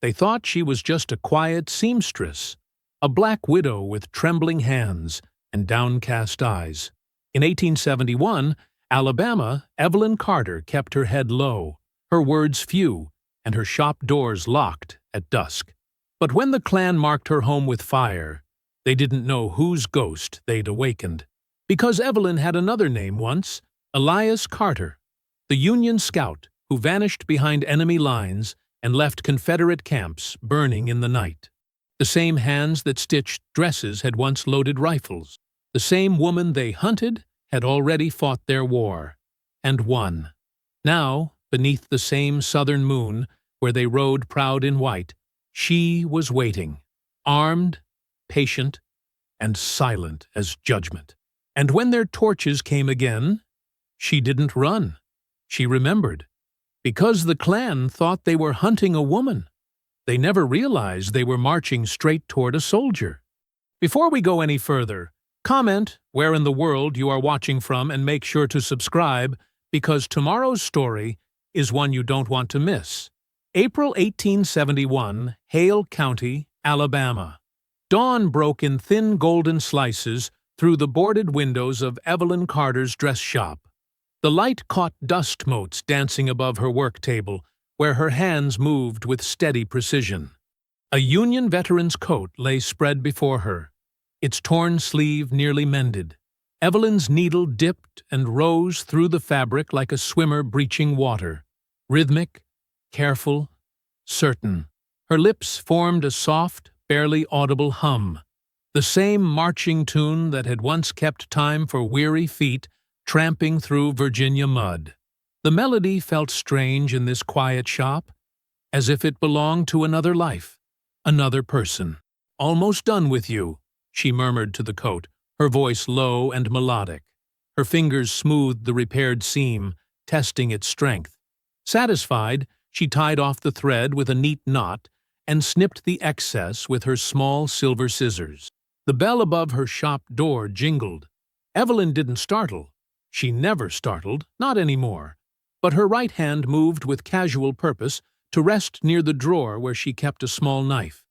They thought she was just a quiet seamstress, a black widow with trembling hands and downcast eyes. In 1871, Alabama, Evelyn Carter kept her head low, her words few, and her shop doors locked at dusk. But when the Klan marked her home with fire, they didn't know whose ghost they'd awakened. Because Evelyn had another name once, Elias Carter, the Union scout who vanished behind enemy lines and left Confederate camps burning in the night. The same hands that stitched dresses had once loaded rifles. The same woman they hunted had already fought their war, and won. Now, beneath the same southern moon, where they rode proud in white, she was waiting, armed, patient, and silent as judgment. And when their torches came again, she didn't run. She remembered. Because the Klan thought they were hunting a woman, they never realized they were marching straight toward a soldier. Before we go any further, comment where in the world you are watching from and make sure to subscribe, because tomorrow's story is one you don't want to miss. April 1871, Hale County, Alabama. Dawn broke in thin golden slices through the boarded windows of Evelyn Carter's dress shop. The light caught dust motes dancing above her work table, where her hands moved with steady precision. A Union veteran's coat lay spread before her, its torn sleeve nearly mended. Evelyn's needle dipped and rose through the fabric like a swimmer breaching water. Rhythmic, careful, certain. Her lips formed a soft, barely audible hum, the same marching tune that had once kept time for weary feet tramping through Virginia mud. The melody felt strange in this quiet shop, as if it belonged to another life, another person. "Almost done with you," she murmured to the coat, her voice low and melodic. Her fingers smoothed the repaired seam, testing its strength. Satisfied, she tied off the thread with a neat knot and snipped the excess with her small silver scissors. The bell above her shop door jingled. Evelyn didn't startle. She never startled, not anymore. But her right hand moved with casual purpose to rest near the drawer where she kept a small knife.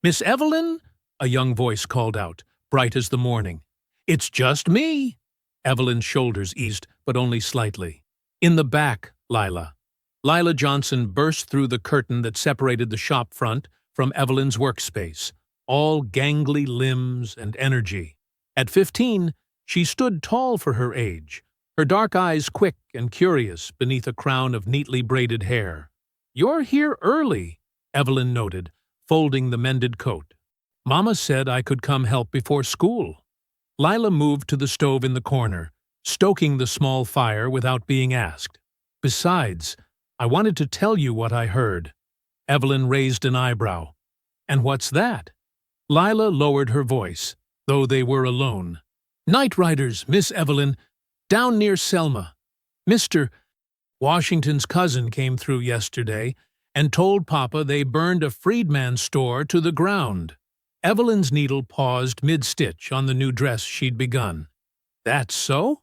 "Miss Evelyn?" a young voice called out, bright as the morning. "It's just me." Evelyn's shoulders eased, but only slightly. "In the back, Lila." Lila Johnson burst through the curtain that separated the shop front from Evelyn's workspace, all gangly limbs and energy. At 15, she stood tall for her age, her dark eyes quick and curious beneath a crown of neatly braided hair. "You're here early," Evelyn noted, folding the mended coat. "Mama said I could come help before school." Lila moved to the stove in the corner, stoking the small fire without being asked. "Besides, I wanted to tell you what I heard." Evelyn raised an eyebrow. "And what's that?" Lila lowered her voice, though they were alone. "Night riders, Miss Evelyn, down near Selma. Mr. Washington's cousin came through yesterday and told Papa they burned a freedman's store to the ground." Evelyn's needle paused mid-stitch on the new dress she'd begun. "That's so?"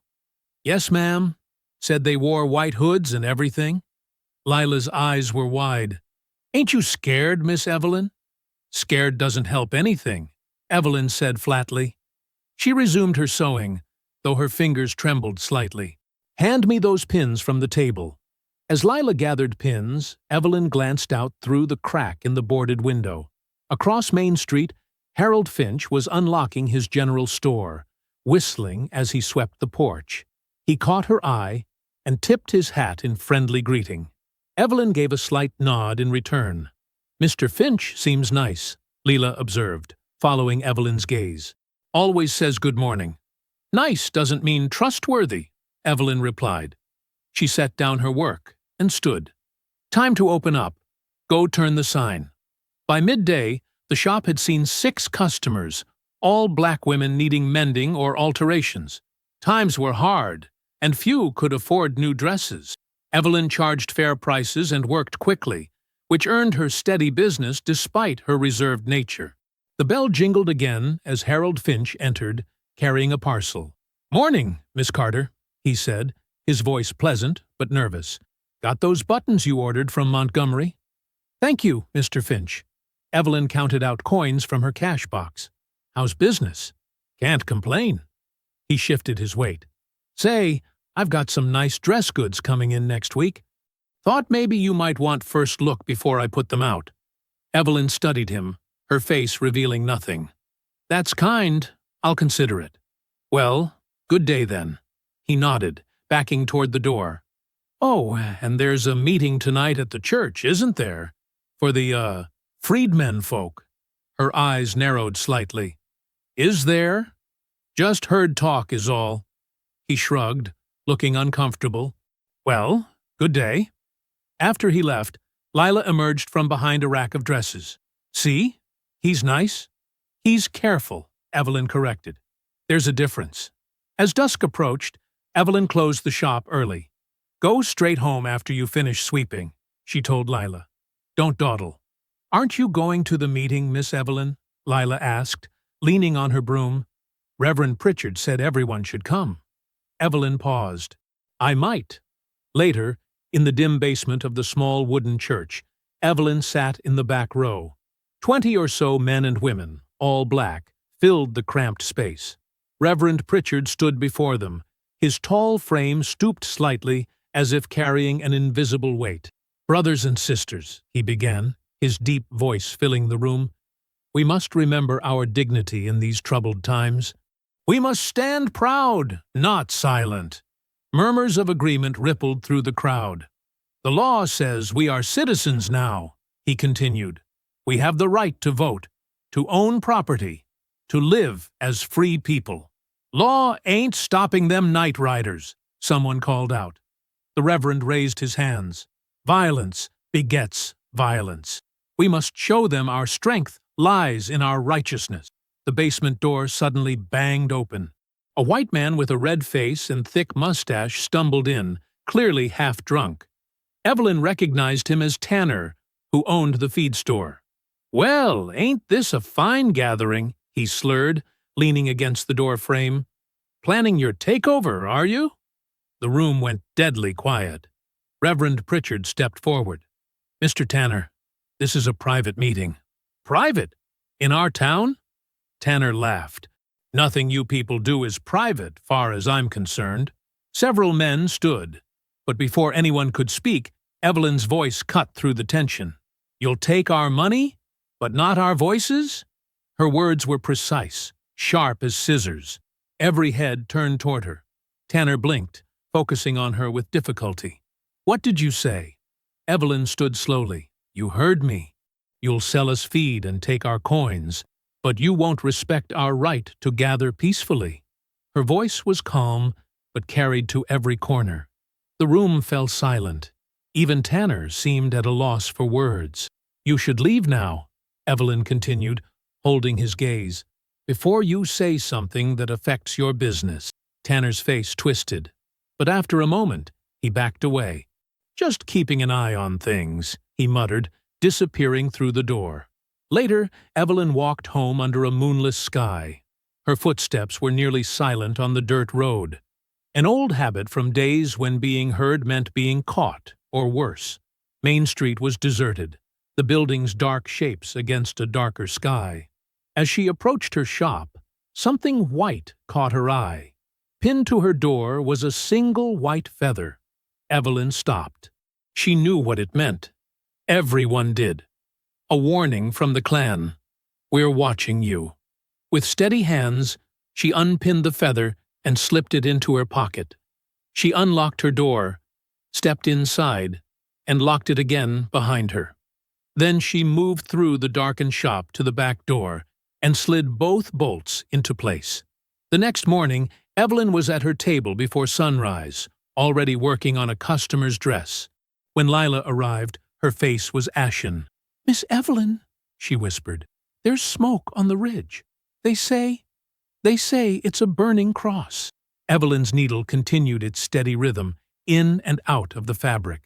"Yes, ma'am. Said they wore white hoods and everything." Lila's eyes were wide. "Ain't you scared, Miss Evelyn?" "Scared doesn't help anything," Evelyn said flatly. She resumed her sewing, though her fingers trembled slightly. "Hand me those pins from the table." As Lila gathered pins, Evelyn glanced out through the crack in the boarded window. Across Main Street, Harold Finch was unlocking his general store, whistling as he swept the porch. He caught her eye and tipped his hat in friendly greeting. Evelyn gave a slight nod in return. "Mr. Finch seems nice," Lila observed, following Evelyn's gaze. "Always says good morning." "Nice doesn't mean trustworthy," Evelyn replied. She set down her work and stood. "Time to open up. Go turn the sign." By midday, the shop had seen 6 customers, all black women needing mending or alterations. Times were hard, and few could afford new dresses. Evelyn charged fair prices and worked quickly, which earned her steady business despite her reserved nature. The bell jingled again as Harold Finch entered, carrying a parcel. "Morning, Miss Carter," he said, his voice pleasant but nervous. "Got those buttons you ordered from Montgomery?" Thank you, Mr. Finch. Evelyn counted out coins from her cash box. How's business? Can't complain. He shifted his weight. Say, I've got some nice dress goods coming in next week. Thought maybe you might want first look before I put them out. Evelyn studied him, her face revealing nothing. That's kind. I'll consider it. Well, good day then. He nodded, backing toward the door. Oh, and there's a meeting tonight at the church, isn't there? For the, freedmen folk. Her eyes narrowed slightly. Is there? Just heard talk is all. He shrugged, looking uncomfortable. Well, good day. After he left, Lila emerged from behind a rack of dresses. See? He's nice. He's careful, Evelyn corrected. There's a difference. As dusk approached, Evelyn closed the shop early. Go straight home after you finish sweeping, she told Lila. Don't dawdle. Aren't you going to the meeting, Miss Evelyn? Lila asked, leaning on her broom. Reverend Pritchard said everyone should come. Evelyn paused. I might. Later, in the dim basement of the small wooden church, Evelyn sat in the back row. 20 or so men and women, all black, filled the cramped space. Reverend Pritchard stood before them, his tall frame stooped slightly as if carrying an invisible weight. Brothers and sisters, he began, his deep voice filling the room, we must remember our dignity in these troubled times. We must stand proud, not silent. Murmurs of agreement rippled through the crowd. The law says we are citizens now, he continued. We have the right to vote, to own property, to live as free people. Law ain't stopping them night riders, someone called out. The Reverend raised his hands. Violence begets violence. We must show them our strength lies in our righteousness. The basement door suddenly banged open. A white man with a red face and thick mustache stumbled in, clearly half drunk. Evelyn recognized him as Tanner, who owned the feed store. Well, ain't this a fine gathering, he slurred, leaning against the door frame. Planning your takeover, are you? The room went deadly quiet. Reverend Pritchard stepped forward. Mr. Tanner, this is a private meeting. Private? In our town? Tanner laughed. Nothing you people do is private, far as I'm concerned. Several men stood, but before anyone could speak, Evelyn's voice cut through the tension. You'll take our money, but not our voices? Her words were precise, sharp as scissors. Every head turned toward her. Tanner blinked, focusing on her with difficulty. What did you say? Evelyn stood slowly. You heard me. You'll sell us feed and take our coins, but you won't respect our right to gather peacefully. Her voice was calm, but carried to every corner. The room fell silent. Even Tanner seemed at a loss for words. You should leave now, Evelyn continued, holding his gaze, before you say something that affects your business. Tanner's face twisted, but after a moment, he backed away. Just keeping an eye on things, he muttered, disappearing through the door. Later, Evelyn walked home under a moonless sky. Her footsteps were nearly silent on the dirt road. An old habit from days when being heard meant being caught, or worse. Main Street was deserted, the buildings dark shapes against a darker sky. As she approached her shop, something white caught her eye. Pinned to her door was a single white feather. Evelyn stopped. She knew what it meant. Everyone did. A warning from the clan. We're watching you. With steady hands, she unpinned the feather and slipped it into her pocket. She unlocked her door, stepped inside, and locked it again behind her. Then she moved through the darkened shop to the back door and slid both bolts into place. The next morning, Evelyn was at her table before sunrise, already working on a customer's dress. When Lila arrived, her face was ashen. Miss Evelyn, she whispered, there's smoke on the ridge. They say it's a burning cross. Evelyn's needle continued its steady rhythm, in and out of the fabric.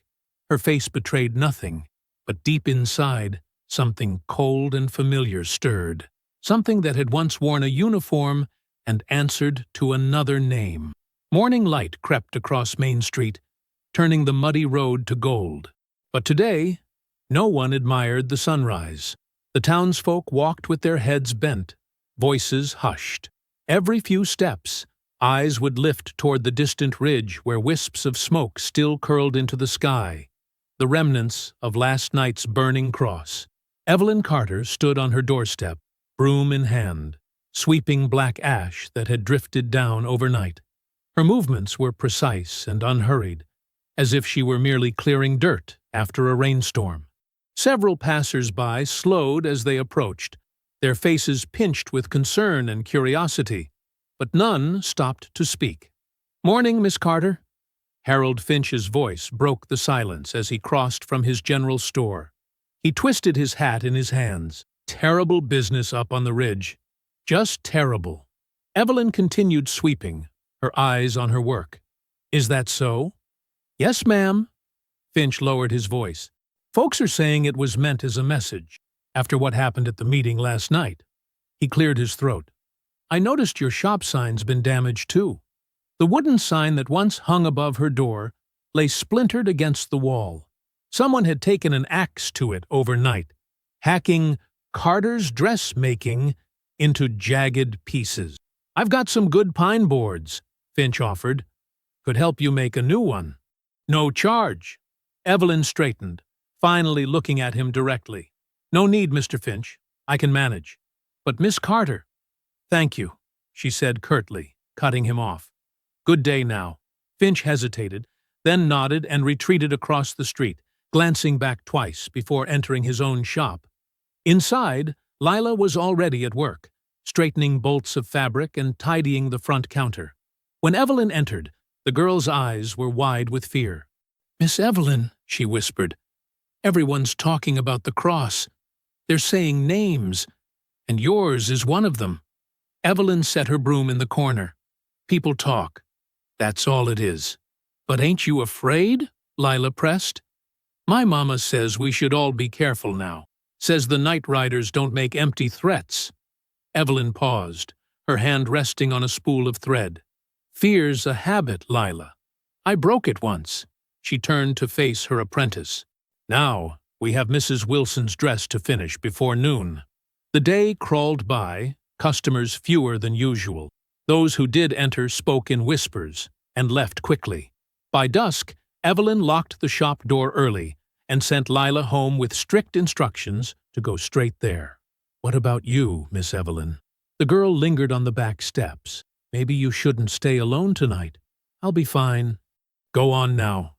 Her face betrayed nothing, but deep inside, something cold and familiar stirred. Something that had once worn a uniform and answered to another name. Morning light crept across Main Street, turning the muddy road to gold. But today, No one admired the sunrise. The townsfolk walked with their heads bent, voices hushed. Every few steps, eyes would lift toward the distant ridge where wisps of smoke still curled into the sky, the remnants of last night's burning cross. Evelyn Carter stood on her doorstep, broom in hand, sweeping black ash that had drifted down overnight. Her movements were precise and unhurried, as if she were merely clearing dirt after a rainstorm. Several passers-by slowed as they approached, their faces pinched with concern and curiosity, but none stopped to speak. "Morning, Miss Carter." Harold Finch's voice broke the silence as he crossed from his general store. He twisted his hat in his hands. Terrible business up on the ridge. Just terrible. Evelyn continued sweeping, her eyes on her work. "Is that so?" "Yes, ma'am." Finch lowered his voice. "Folks are saying it was meant as a message, after what happened at the meeting last night." He cleared his throat. "I noticed your shop sign's been damaged, too." The wooden sign that once hung above her door lay splintered against the wall. Someone had taken an axe to it overnight, hacking Carter's Dressmaking into jagged pieces. "I've got some good pine boards," Finch offered. "Could help you make a new one." "No charge." Evelyn straightened, finally looking at him directly. "No need, Mr. Finch. I can manage. But Miss Carter—" "Thank you," she said curtly, cutting him off. "Good day now." Finch hesitated, then nodded and retreated across the street, glancing back twice before entering his own shop. Inside, Lila was already at work, straightening bolts of fabric and tidying the front counter. When Evelyn entered, the girl's eyes were wide with fear. "Miss Evelyn," she whispered, "everyone's talking about the cross. They're saying names, and yours is one of them." Evelyn set her broom in the corner. "People talk. That's all it is." "But ain't you afraid?" Lila pressed. "My mama says we should all be careful now. Says the night riders don't make empty threats." Evelyn paused, her hand resting on a spool of thread. "Fear's a habit, Lila. I broke it once." She turned to face her apprentice. "Now, we have Mrs. Wilson's dress to finish before noon." The day crawled by, customers fewer than usual. Those who did enter spoke in whispers and left quickly. By dusk, Evelyn locked the shop door early and sent Lila home with strict instructions to go straight there. "What about you, Miss Evelyn?" The girl lingered on the back steps. "Maybe you shouldn't stay alone tonight." "I'll be fine." "Go on now."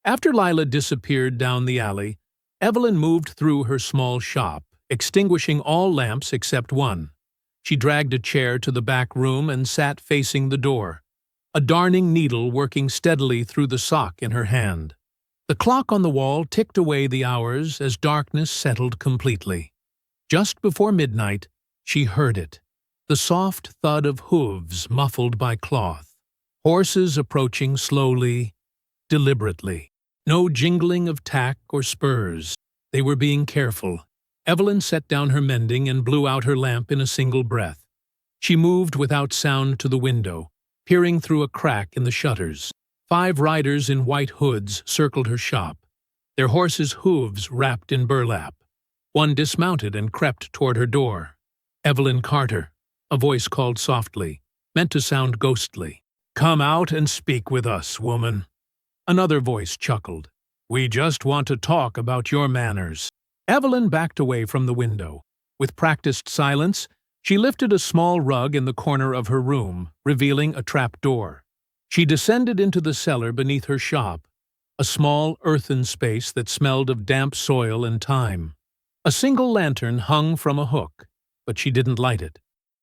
After Lila disappeared down the alley, Evelyn moved through her small shop, extinguishing all lamps except one. She dragged a chair to the back room and sat facing the door, a darning needle working steadily through the sock in her hand. The clock on the wall ticked away the hours as darkness settled completely. Just before midnight, she heard it, the soft thud of hooves muffled by cloth, horses approaching slowly, deliberately. No jingling of tack or spurs. They were being careful. Evelyn set down her mending and blew out her lamp in a single breath. She moved without sound to the window, peering through a crack in the shutters. 5 riders in white hoods circled her shop, their horses' hooves wrapped in burlap. One dismounted and crept toward her door. "Evelyn Carter," a voice called softly, meant to sound ghostly. "Come out and speak with us, woman." Another voice chuckled. "We just want to talk about your manners." Evelyn backed away from the window. With practiced silence, she lifted a small rug in the corner of her room, revealing a trap door. She descended into the cellar beneath her shop, a small earthen space that smelled of damp soil and thyme. A single lantern hung from a hook, but she didn't light it.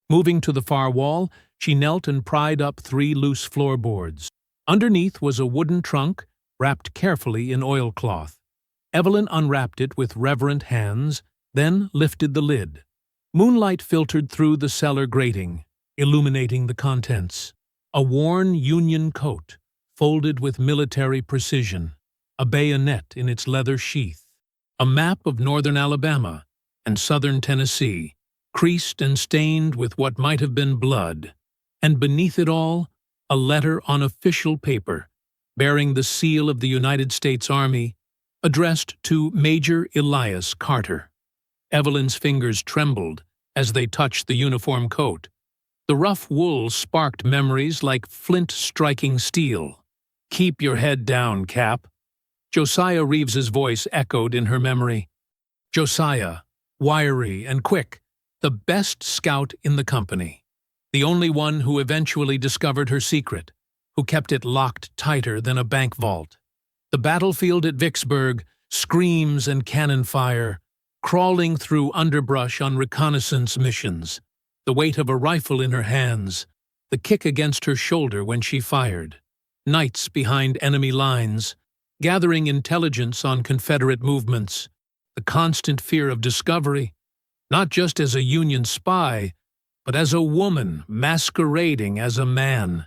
Moving to the far wall, she knelt and pried up 3 loose floorboards. Underneath was a wooden trunk, wrapped carefully in oilcloth. Evelyn unwrapped it with reverent hands, then lifted the lid. Moonlight filtered through the cellar grating, illuminating the contents. A worn Union coat, folded with military precision, a bayonet in its leather sheath, a map of northern Alabama and southern Tennessee, creased and stained with what might have been blood, and beneath it all, a letter on official paper, bearing the seal of the United States Army addressed to Major Elias Carter. Evelyn's fingers trembled as they touched the uniform coat. The rough wool sparked memories like flint striking steel. "Keep your head down, Cap." Josiah Reeves's voice echoed in her memory. Josiah, wiry and quick, the best scout in the company. The only one who eventually discovered her secret, who kept it locked tighter than a bank vault. The battlefield at Vicksburg, screams and cannon fire, crawling through underbrush on reconnaissance missions, the weight of a rifle in her hands, the kick against her shoulder when she fired, nights behind enemy lines, gathering intelligence on Confederate movements, the constant fear of discovery, not just as a Union spy, but as a woman masquerading as a man.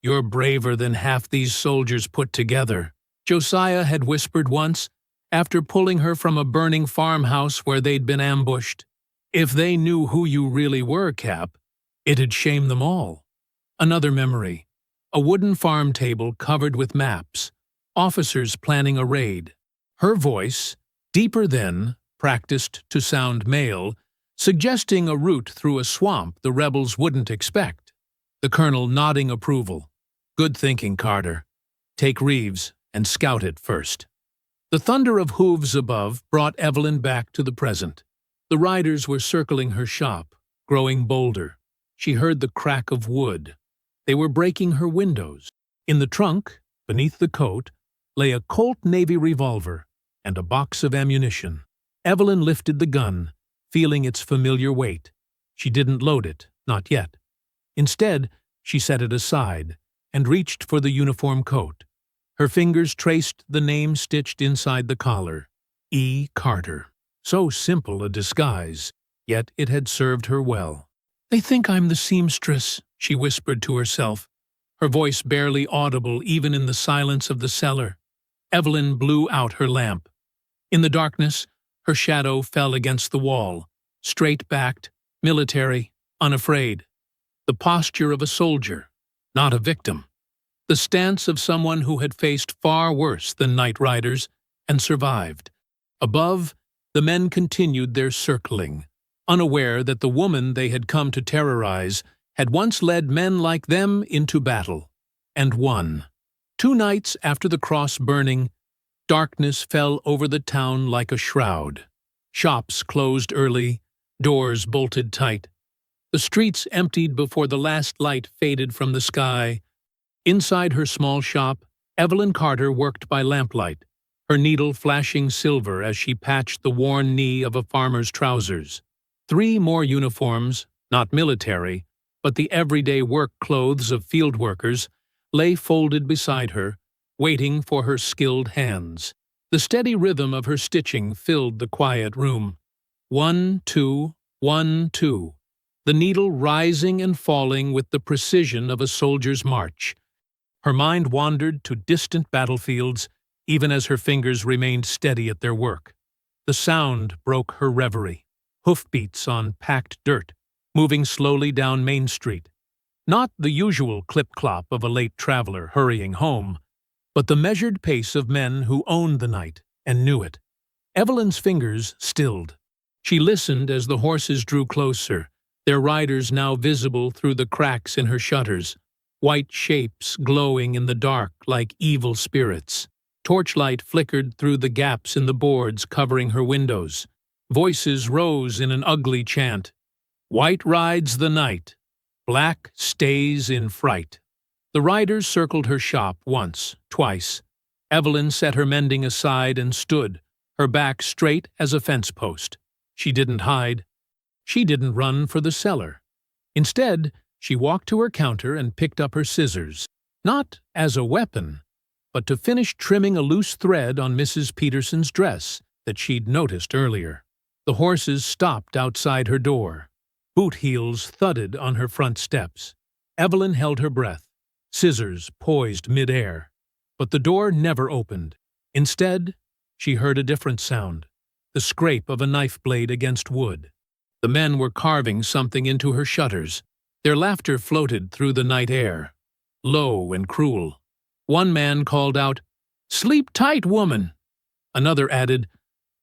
"You're braver than half these soldiers put together," Josiah had whispered once, after pulling her from a burning farmhouse where they'd been ambushed. "If they knew who you really were, Cap, it'd shame them all." Another memory, a wooden farm table covered with maps, officers planning a raid. Her voice, deeper then, practiced to sound male, suggesting a route through a swamp the rebels wouldn't expect. The colonel nodding approval. "Good thinking, Carter. Take Reeves and scout it first." The thunder of hooves above brought Evelyn back to the present. The riders were circling her shop, growing bolder. She heard the crack of wood. They were breaking her windows. In the trunk, beneath the coat, lay a Colt Navy revolver and a box of ammunition. Evelyn lifted the gun, feeling its familiar weight. She didn't load it, not yet. Instead, she set it aside and reached for the uniform coat. Her fingers traced the name stitched inside the collar. E. Carter. So simple a disguise, yet it had served her well. "They think I'm the seamstress," she whispered to herself, her voice barely audible even in the silence of the cellar. Evelyn blew out her lamp. In the darkness, her shadow fell against the wall, straight-backed, military, unafraid. The posture of a soldier, not a victim. The stance of someone who had faced far worse than night riders and survived. Above, the men continued their circling, unaware that the woman they had come to terrorize had once led men like them into battle, and won. 2 nights after the cross burning, darkness fell over the town like a shroud. Shops closed early, doors bolted tight. The streets emptied before the last light faded from the sky. Inside her small shop, Evelyn Carter worked by lamplight, her needle flashing silver as she patched the worn knee of a farmer's trousers. 3 more uniforms, not military, but the everyday work clothes of field workers, lay folded beside her, waiting for her skilled hands. The steady rhythm of her stitching filled the quiet room. 1, 2, 1, 2. The needle rising and falling with the precision of a soldier's march. Her mind wandered to distant battlefields, even as her fingers remained steady at their work. The sound broke her reverie. Hoofbeats on packed dirt, moving slowly down Main Street. Not the usual clip-clop of a late traveler hurrying home, but the measured pace of men who owned the night and knew it. Evelyn's fingers stilled. She listened as the horses drew closer, their riders now visible through the cracks in her shutters, white shapes glowing in the dark like evil spirits. Torchlight flickered through the gaps in the boards covering her windows. Voices rose in an ugly chant. "White rides the night. Black stays in fright." The riders circled her shop once, twice. Evelyn set her mending aside and stood, her back straight as a fence post. She didn't hide. She didn't run for the cellar. Instead, she walked to her counter and picked up her scissors, not as a weapon, but to finish trimming a loose thread on Mrs. Peterson's dress that she'd noticed earlier. The horses stopped outside her door. Boot heels thudded on her front steps. Evelyn held her breath, scissors poised mid-air. But the door never opened. Instead, she heard a different sound, the scrape of a knife blade against wood. The men were carving something into her shutters. Their laughter floated through the night air, low and cruel. One man called out, "Sleep tight, woman!" Another added,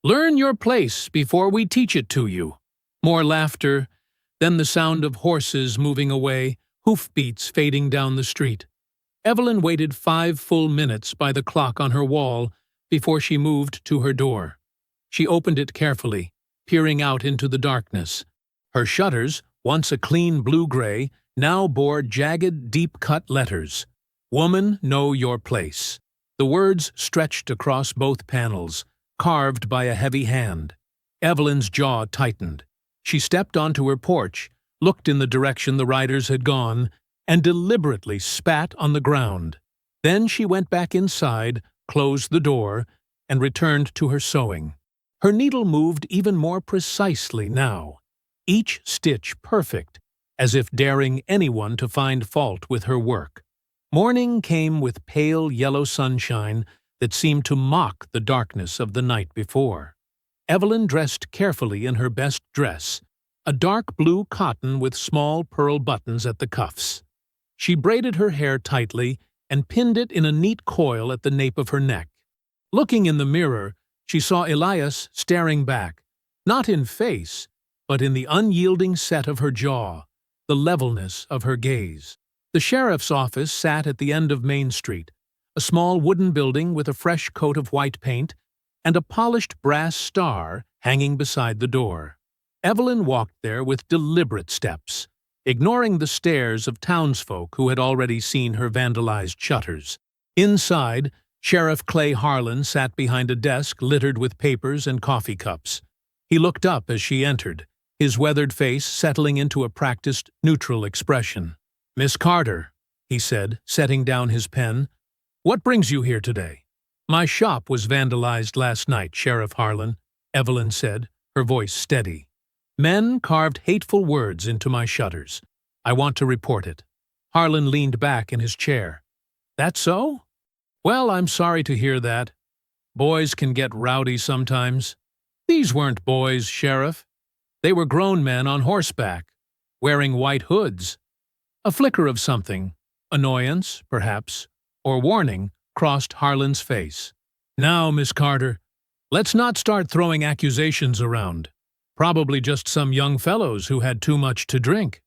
"Learn your place before we teach it to you." More laughter, then the sound of horses moving away, hoofbeats fading down the street. Evelyn waited 5 full minutes by the clock on her wall before she moved to her door. She opened it carefully, peering out into the darkness. Her shutters, once a clean blue-gray, now bore jagged, deep-cut letters. "Woman, know your place." The words stretched across both panels, carved by a heavy hand. Evelyn's jaw tightened. She stepped onto her porch, looked in the direction the riders had gone, and deliberately spat on the ground. Then she went back inside, closed the door, and returned to her sewing. Her needle moved even more precisely now, each stitch perfect, as if daring anyone to find fault with her work. Morning came with pale yellow sunshine that seemed to mock the darkness of the night before. Evelyn dressed carefully in her best dress, a dark blue cotton with small pearl buttons at the cuffs. She braided her hair tightly and pinned it in a neat coil at the nape of her neck. Looking in the mirror, she saw Elias staring back, not in face, but in the unyielding set of her jaw, the levelness of her gaze. The sheriff's office sat at the end of Main Street, a small wooden building with a fresh coat of white paint and a polished brass star hanging beside the door. Evelyn walked there with deliberate steps, ignoring the stares of townsfolk who had already seen her vandalized shutters. Inside, Sheriff Clay Harlan sat behind a desk littered with papers and coffee cups. He looked up as she entered, his weathered face settling into a practiced, neutral expression. "Miss Carter," he said, setting down his pen, "what brings you here today?" "My shop was vandalized last night, Sheriff Harlan," Evelyn said, her voice steady. "Men carved hateful words into my shutters. I want to report it." Harlan leaned back in his chair. "That so? Well, I'm sorry to hear that. Boys can get rowdy sometimes. These weren't boys, Sheriff. They were grown men on horseback, wearing white hoods." A flicker of something, annoyance, perhaps, or warning, crossed Harlan's face. "Now, Miss Carter, let's not start throwing accusations around. Probably just some young fellows who had too much to drink."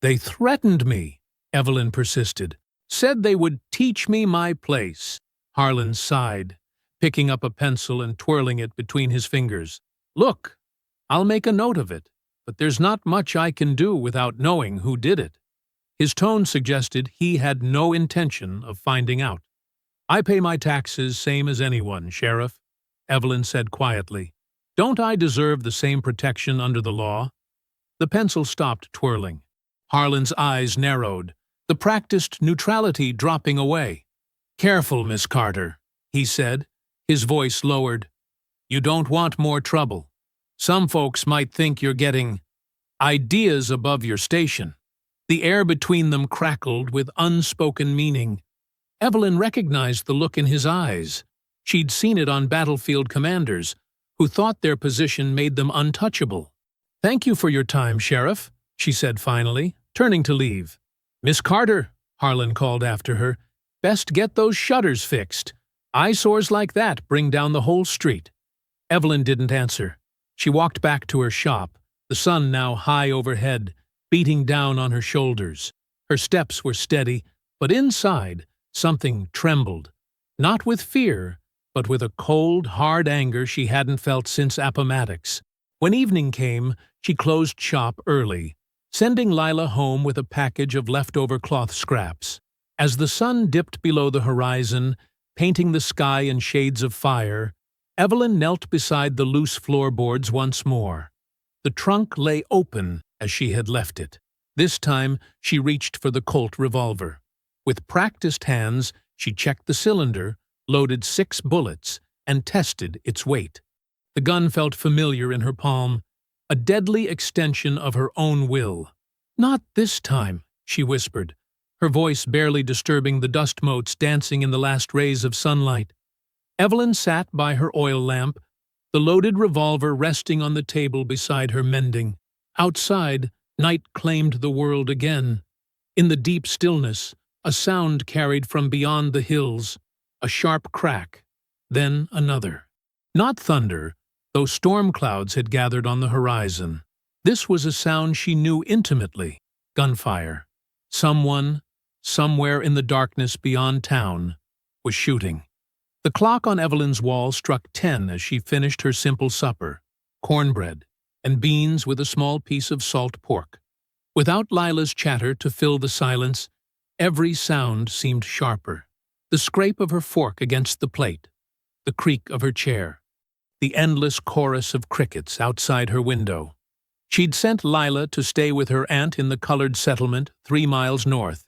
"They threatened me," Evelyn persisted. "Said they would teach me my place." Harlan sighed, picking up a pencil and twirling it between his fingers. "Look, I'll make a note of it, but there's not much I can do without knowing who did it." His tone suggested he had no intention of finding out. "I pay my taxes same as anyone, Sheriff," Evelyn said quietly. "Don't I deserve the same protection under the law?" The pencil stopped twirling. Harlan's eyes narrowed, the practiced neutrality dropping away. "Careful, Miss Carter," he said, his voice lowered. "You don't want more trouble. Some folks might think you're getting ideas above your station." The air between them crackled with unspoken meaning. Evelyn recognized the look in his eyes. She'd seen it on battlefield commanders, who thought their position made them untouchable. "Thank you for your time, Sheriff," she said finally, turning to leave. "Miss Carter," Harlan called after her, "best get those shutters fixed. Eyesores like that bring down the whole street." Evelyn didn't answer. She walked back to her shop, the sun now high overhead, beating down on her shoulders. Her steps were steady, but inside, something trembled. Not with fear, but with a cold, hard anger she hadn't felt since Appomattox. When evening came, she closed shop early, sending Lila home with a package of leftover cloth scraps. As the sun dipped below the horizon, painting the sky in shades of fire, Evelyn knelt beside the loose floorboards once more. The trunk lay open as she had left it. This time she reached for the Colt revolver. With practiced hands, she checked the cylinder, loaded 6 bullets, and tested its weight. The gun felt familiar in her palm, a deadly extension of her own will. "Not this time," she whispered, her voice barely disturbing the dust motes dancing in the last rays of sunlight. Evelyn sat by her oil lamp, the loaded revolver resting on the table beside her mending. Outside, night claimed the world again. In the deep stillness, a sound carried from beyond the hills, a sharp crack, then another. Not thunder, though storm clouds had gathered on the horizon. This was a sound she knew intimately: gunfire. Someone, somewhere in the darkness beyond town, was shooting. The clock on Evelyn's wall struck 10 as she finished her simple supper: cornbread and beans with a small piece of salt pork. Without Lila's chatter to fill the silence, every sound seemed sharper. The scrape of her fork against the plate, the creak of her chair, the endless chorus of crickets outside her window. She'd sent Lila to stay with her aunt in the colored settlement 3 miles north,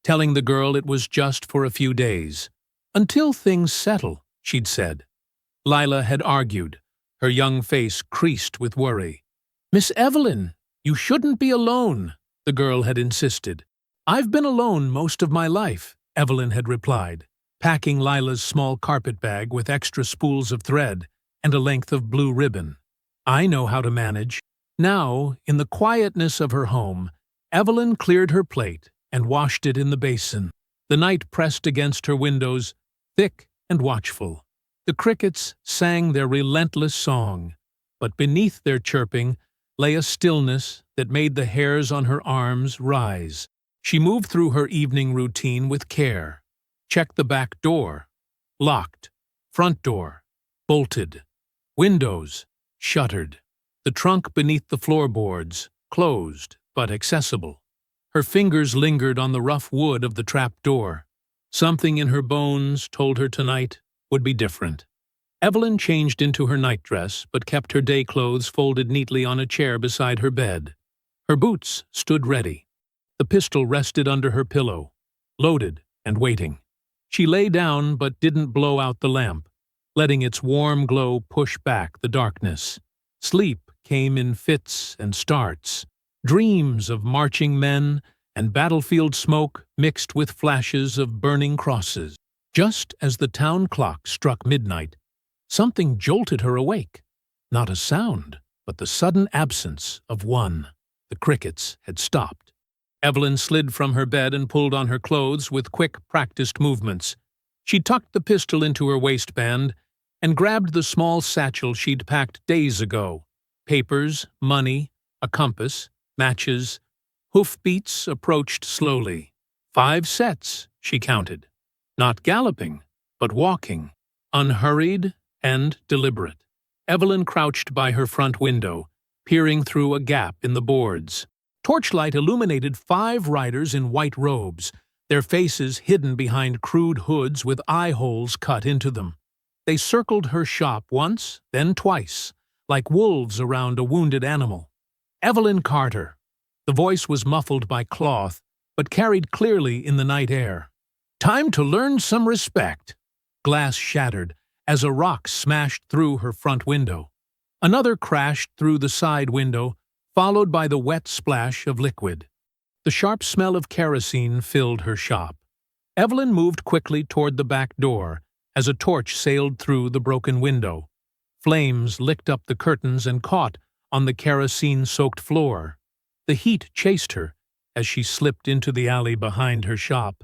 telling the girl it was just for a few days. "Until things settle," she'd said. Lila had argued, her young face creased with worry. "Miss Evelyn, you shouldn't be alone," the girl had insisted. "I've been alone most of my life," Evelyn had replied, packing Lila's small carpet bag with extra spools of thread and a length of blue ribbon. "I know how to manage." Now, in the quietness of her home, Evelyn cleared her plate and washed it in the basin. The night pressed against her windows, thick and watchful. The crickets sang their relentless song, but beneath their chirping lay a stillness that made the hairs on her arms rise. She moved through her evening routine with care. Checked the back door. Locked. Front door. Bolted. Windows. Shuttered. The trunk beneath the floorboards. Closed, but accessible. Her fingers lingered on the rough wood of the trap door. Something in her bones told her tonight would be different. Evelyn changed into her nightdress, but kept her day clothes folded neatly on a chair beside her bed. Her boots stood ready. The pistol rested under her pillow, loaded and waiting. She lay down but didn't blow out the lamp, letting its warm glow push back the darkness. Sleep came in fits and starts, dreams of marching men and battlefield smoke mixed with flashes of burning crosses. Just as the town clock struck midnight, something jolted her awake. Not a sound, but the sudden absence of one. The crickets had stopped. Evelyn slid from her bed and pulled on her clothes with quick, practiced movements. She tucked the pistol into her waistband and grabbed the small satchel she'd packed days ago. Papers, money, a compass, matches. Hoofbeats approached slowly. 5 sets, she counted. Not galloping, but walking, unhurried and deliberate. Evelyn crouched by her front window, peering through a gap in the boards. Torchlight illuminated 5 riders in white robes, their faces hidden behind crude hoods with eye holes cut into them. They circled her shop once, then twice, like wolves around a wounded animal. "Evelyn Carter." The voice was muffled by cloth, but carried clearly in the night air. "Time to learn some respect." Glass shattered as a rock smashed through her front window. Another crashed through the side window, followed by the wet splash of liquid. The sharp smell of kerosene filled her shop. Evelyn moved quickly toward the back door as a torch sailed through the broken window. Flames licked up the curtains and caught on the kerosene-soaked floor. The heat chased her as she slipped into the alley behind her shop.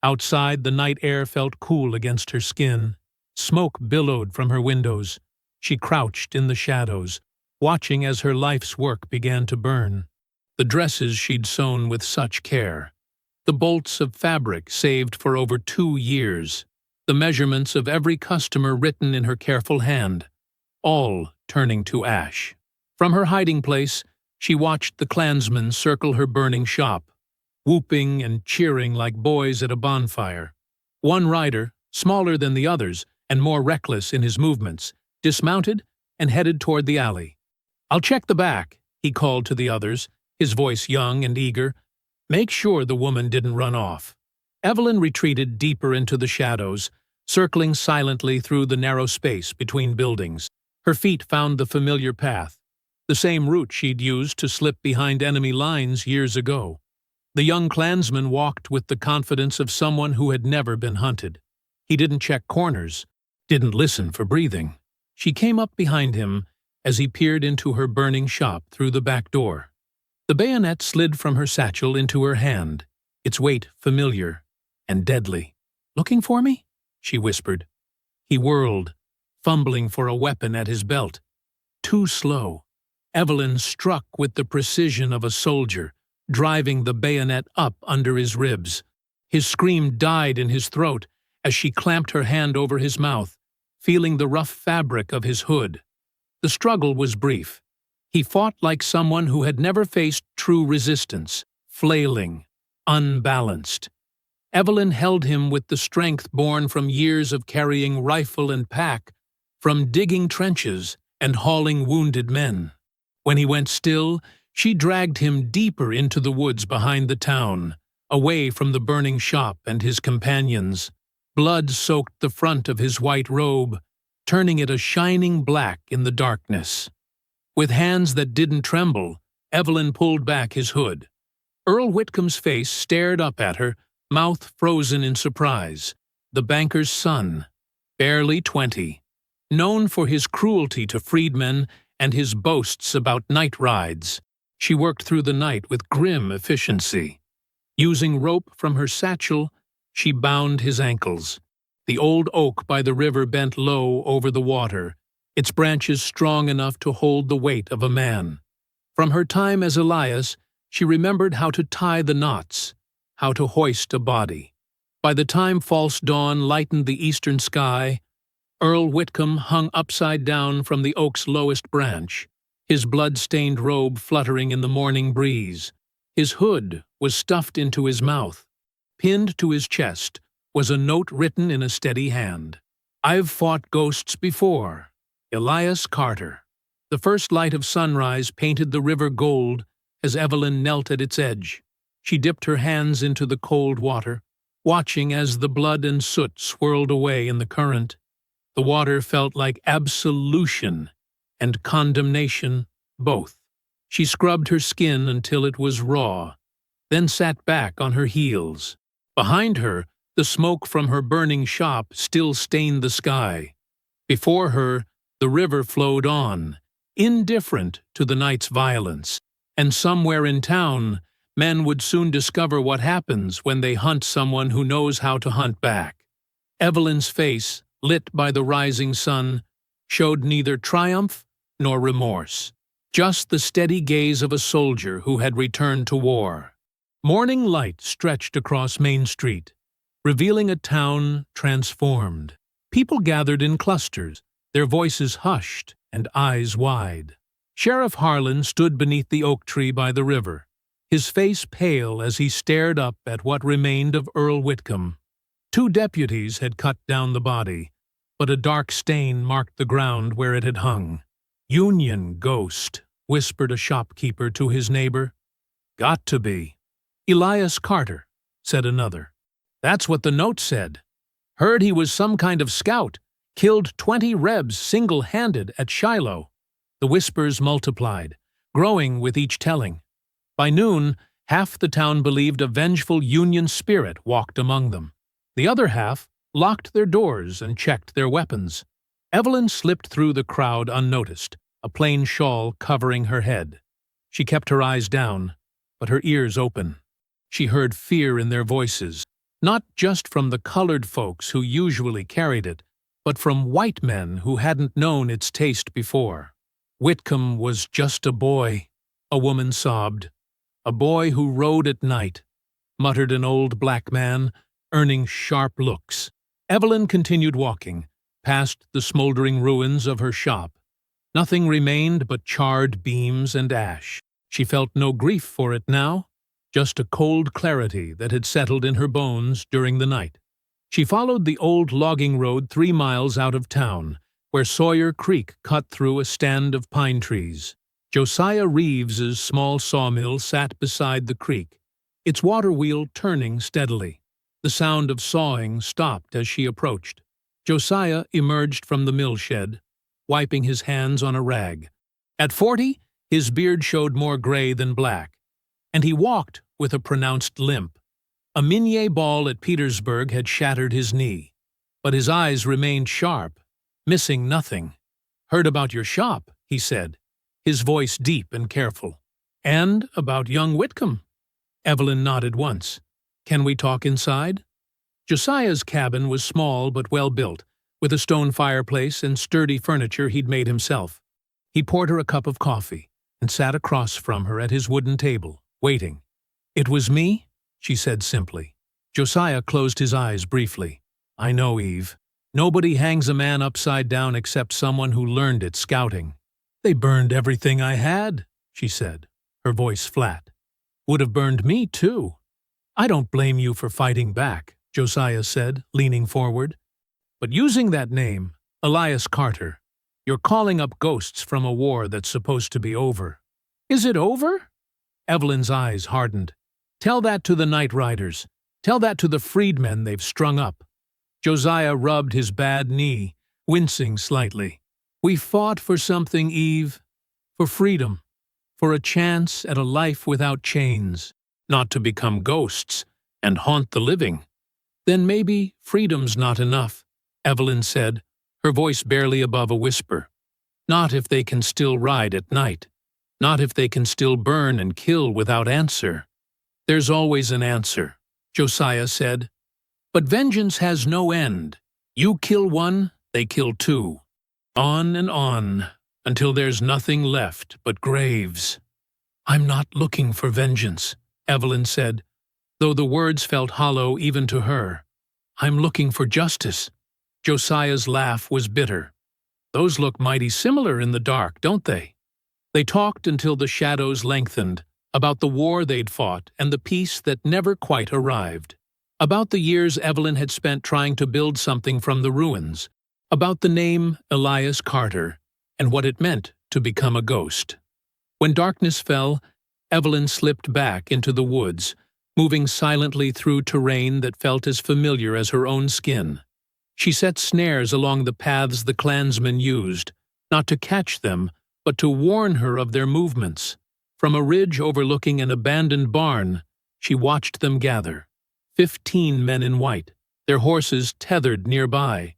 Outside, the night air felt cool against her skin. Smoke billowed from her windows. She crouched in the shadows, watching as her life's work began to burn. The dresses she'd sewn with such care. The bolts of fabric saved for over 2 years. The measurements of every customer written in her careful hand. All turning to ash. From her hiding place, she watched the Klansmen circle her burning shop, whooping and cheering like boys at a bonfire. One rider, smaller than the others and more reckless in his movements, dismounted and headed toward the alley. "I'll check the back," he called to the others, his voice young and eager. "Make sure the woman didn't run off." Evelyn retreated deeper into the shadows, circling silently through the narrow space between buildings. Her feet found the familiar path, the same route she'd used to slip behind enemy lines years ago. The young Klansman walked with the confidence of someone who had never been hunted. He didn't check corners, didn't listen for breathing. She came up behind him as he peered into her burning shop through the back door. The bayonet slid from her satchel into her hand, its weight familiar and deadly. "Looking for me?" she whispered. He whirled, fumbling for a weapon at his belt. Too slow. Evelyn struck with the precision of a soldier, driving the bayonet up under his ribs. His scream died in his throat as she clamped her hand over his mouth, feeling the rough fabric of his hood. The struggle was brief. He fought like someone who had never faced true resistance, flailing, unbalanced. Evelyn held him with the strength born from years of carrying rifle and pack, from digging trenches and hauling wounded men. When he went still, she dragged him deeper into the woods behind the town, away from the burning shop and his companions. Blood soaked the front of his white robe, turning it a shining black in the darkness. With hands that didn't tremble, Evelyn pulled back his hood. Earl Whitcomb's face stared up at her, mouth frozen in surprise. The banker's son, barely 20, known for his cruelty to freedmen and his boasts about night rides. She worked through the night with grim efficiency. Using rope from her satchel, she bound his ankles. The old oak by the river bent low over the water, its branches strong enough to hold the weight of a man. From her time as Elias, she remembered how to tie the knots, how to hoist a body. By the time false dawn lightened the eastern sky, Earl Whitcomb hung upside down from the oak's lowest branch, his blood-stained robe fluttering in the morning breeze. His hood was stuffed into his mouth. Pinned to his chest was a note written in a steady hand. "I've fought ghosts before. Elias Carter." The first light of sunrise painted the river gold as Evelyn knelt at its edge. She dipped her hands into the cold water, watching as the blood and soot swirled away in the current. The water felt like absolution and condemnation, both. She scrubbed her skin until it was raw, then sat back on her heels. Behind her, the smoke from her burning shop still stained the sky. Before her, the river flowed on, indifferent to the night's violence. And somewhere in town, men would soon discover what happens when they hunt someone who knows how to hunt back. Evelyn's face, lit by the rising sun, showed neither triumph nor remorse, just the steady gaze of a soldier who had returned to war. Morning light stretched across Main Street, revealing a town transformed. People gathered in clusters, their voices hushed and eyes wide. Sheriff Harlan stood beneath the oak tree by the river, his face pale as he stared up at what remained of Earl Whitcomb. 2 deputies had cut down the body, but a dark stain marked the ground where it had hung. "Union ghost," whispered a shopkeeper to his neighbor. "Got to be." "Elias Carter," said another. "That's what the note said. Heard he was some kind of scout, killed 20 Rebs single-handed at Shiloh." The whispers multiplied, growing with each telling. By noon, half the town believed a vengeful Union spirit walked among them. The other half locked their doors and checked their weapons. Evelyn slipped through the crowd unnoticed, a plain shawl covering her head. She kept her eyes down, but her ears open. She heard fear in their voices, not just from the colored folks who usually carried it, but from white men who hadn't known its taste before. "Whitcomb was just a boy," a woman sobbed. "A boy who rode at night," muttered an old black man, earning sharp looks. Evelyn continued walking, past the smoldering ruins of her shop. Nothing remained but charred beams and ash. She felt no grief for it now, just a cold clarity that had settled in her bones during the night. She followed the old logging road 3 miles out of town, where Sawyer Creek cut through a stand of pine trees. Josiah Reeves's small sawmill sat beside the creek, its water wheel turning steadily. The sound of sawing stopped as she approached. Josiah emerged from the mill shed, wiping his hands on a rag. At 40, his beard showed more gray than black, and he walked with a pronounced limp. A Minier ball at Petersburg had shattered his knee, but his eyes remained sharp, missing nothing. "Heard about your shop," he said, his voice deep and careful. "And about young Whitcomb." Evelyn nodded once. "Can we talk inside?" Josiah's cabin was small but well built, with a stone fireplace and sturdy furniture he'd made himself. He poured her a cup of coffee and sat across from her at his wooden table, waiting. "It was me?" she said simply. Josiah closed his eyes briefly. "I know, Eve. Nobody hangs a man upside down except someone who learned it scouting." "They burned everything I had," she said, her voice flat. "Would have burned me, too." "I don't blame you for fighting back," Josiah said, leaning forward. "But using that name, Elias Carter, you're calling up ghosts from a war that's supposed to be over." "Is it over?" Evelyn's eyes hardened. "Tell that to the night riders. Tell that to the freedmen they've strung up." Josiah rubbed his bad knee, wincing slightly. "We fought for something, Eve. For freedom. For a chance at a life without chains. Not to become ghosts and haunt the living." "Then maybe freedom's not enough," Evelyn said, her voice barely above a whisper. "Not if they can still ride at night. Not if they can still burn and kill without answer." "There's always an answer," Josiah said. "But vengeance has no end. You kill one, they kill two. On and on, until there's nothing left but graves." "I'm not looking for vengeance," Evelyn said, though the words felt hollow even to her. "I'm looking for justice." Josiah's laugh was bitter. "Those look mighty similar in the dark, don't they?" They talked until the shadows lengthened, about the war they'd fought and the peace that never quite arrived. About the years Evelyn had spent trying to build something from the ruins. About the name Elias Carter and what it meant to become a ghost. When darkness fell, Evelyn slipped back into the woods, moving silently through terrain that felt as familiar as her own skin. She set snares along the paths the clansmen used, not to catch them, but to warn her of their movements. From a ridge overlooking an abandoned barn, she watched them gather. 15 men in white, their horses tethered nearby.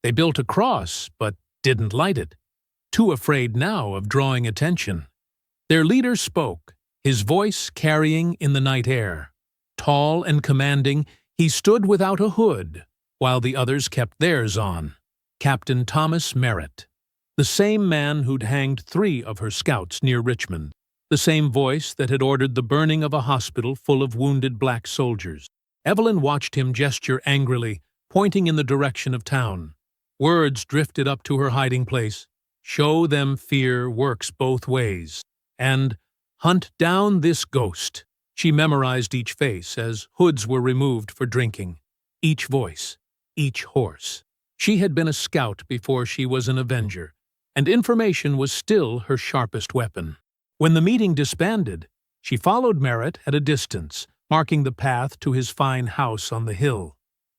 They built a cross, but didn't light it, too afraid now of drawing attention. Their leader spoke, his voice carrying in the night air. Tall and commanding, he stood without a hood, while the others kept theirs on. Captain Thomas Merritt, the same man who'd hanged 3 of her scouts near Richmond, the same voice that had ordered the burning of a hospital full of wounded black soldiers. Evelyn watched him gesture angrily, pointing in the direction of town. Words drifted up to her hiding place. "Show them fear works both ways," and "Hunt down this ghost." She memorized each face as hoods were removed for drinking, each voice, each horse. She had been a scout before she was an avenger, and information was still her sharpest weapon. When the meeting disbanded, she followed Merritt at a distance, marking the path to his fine house on the hill.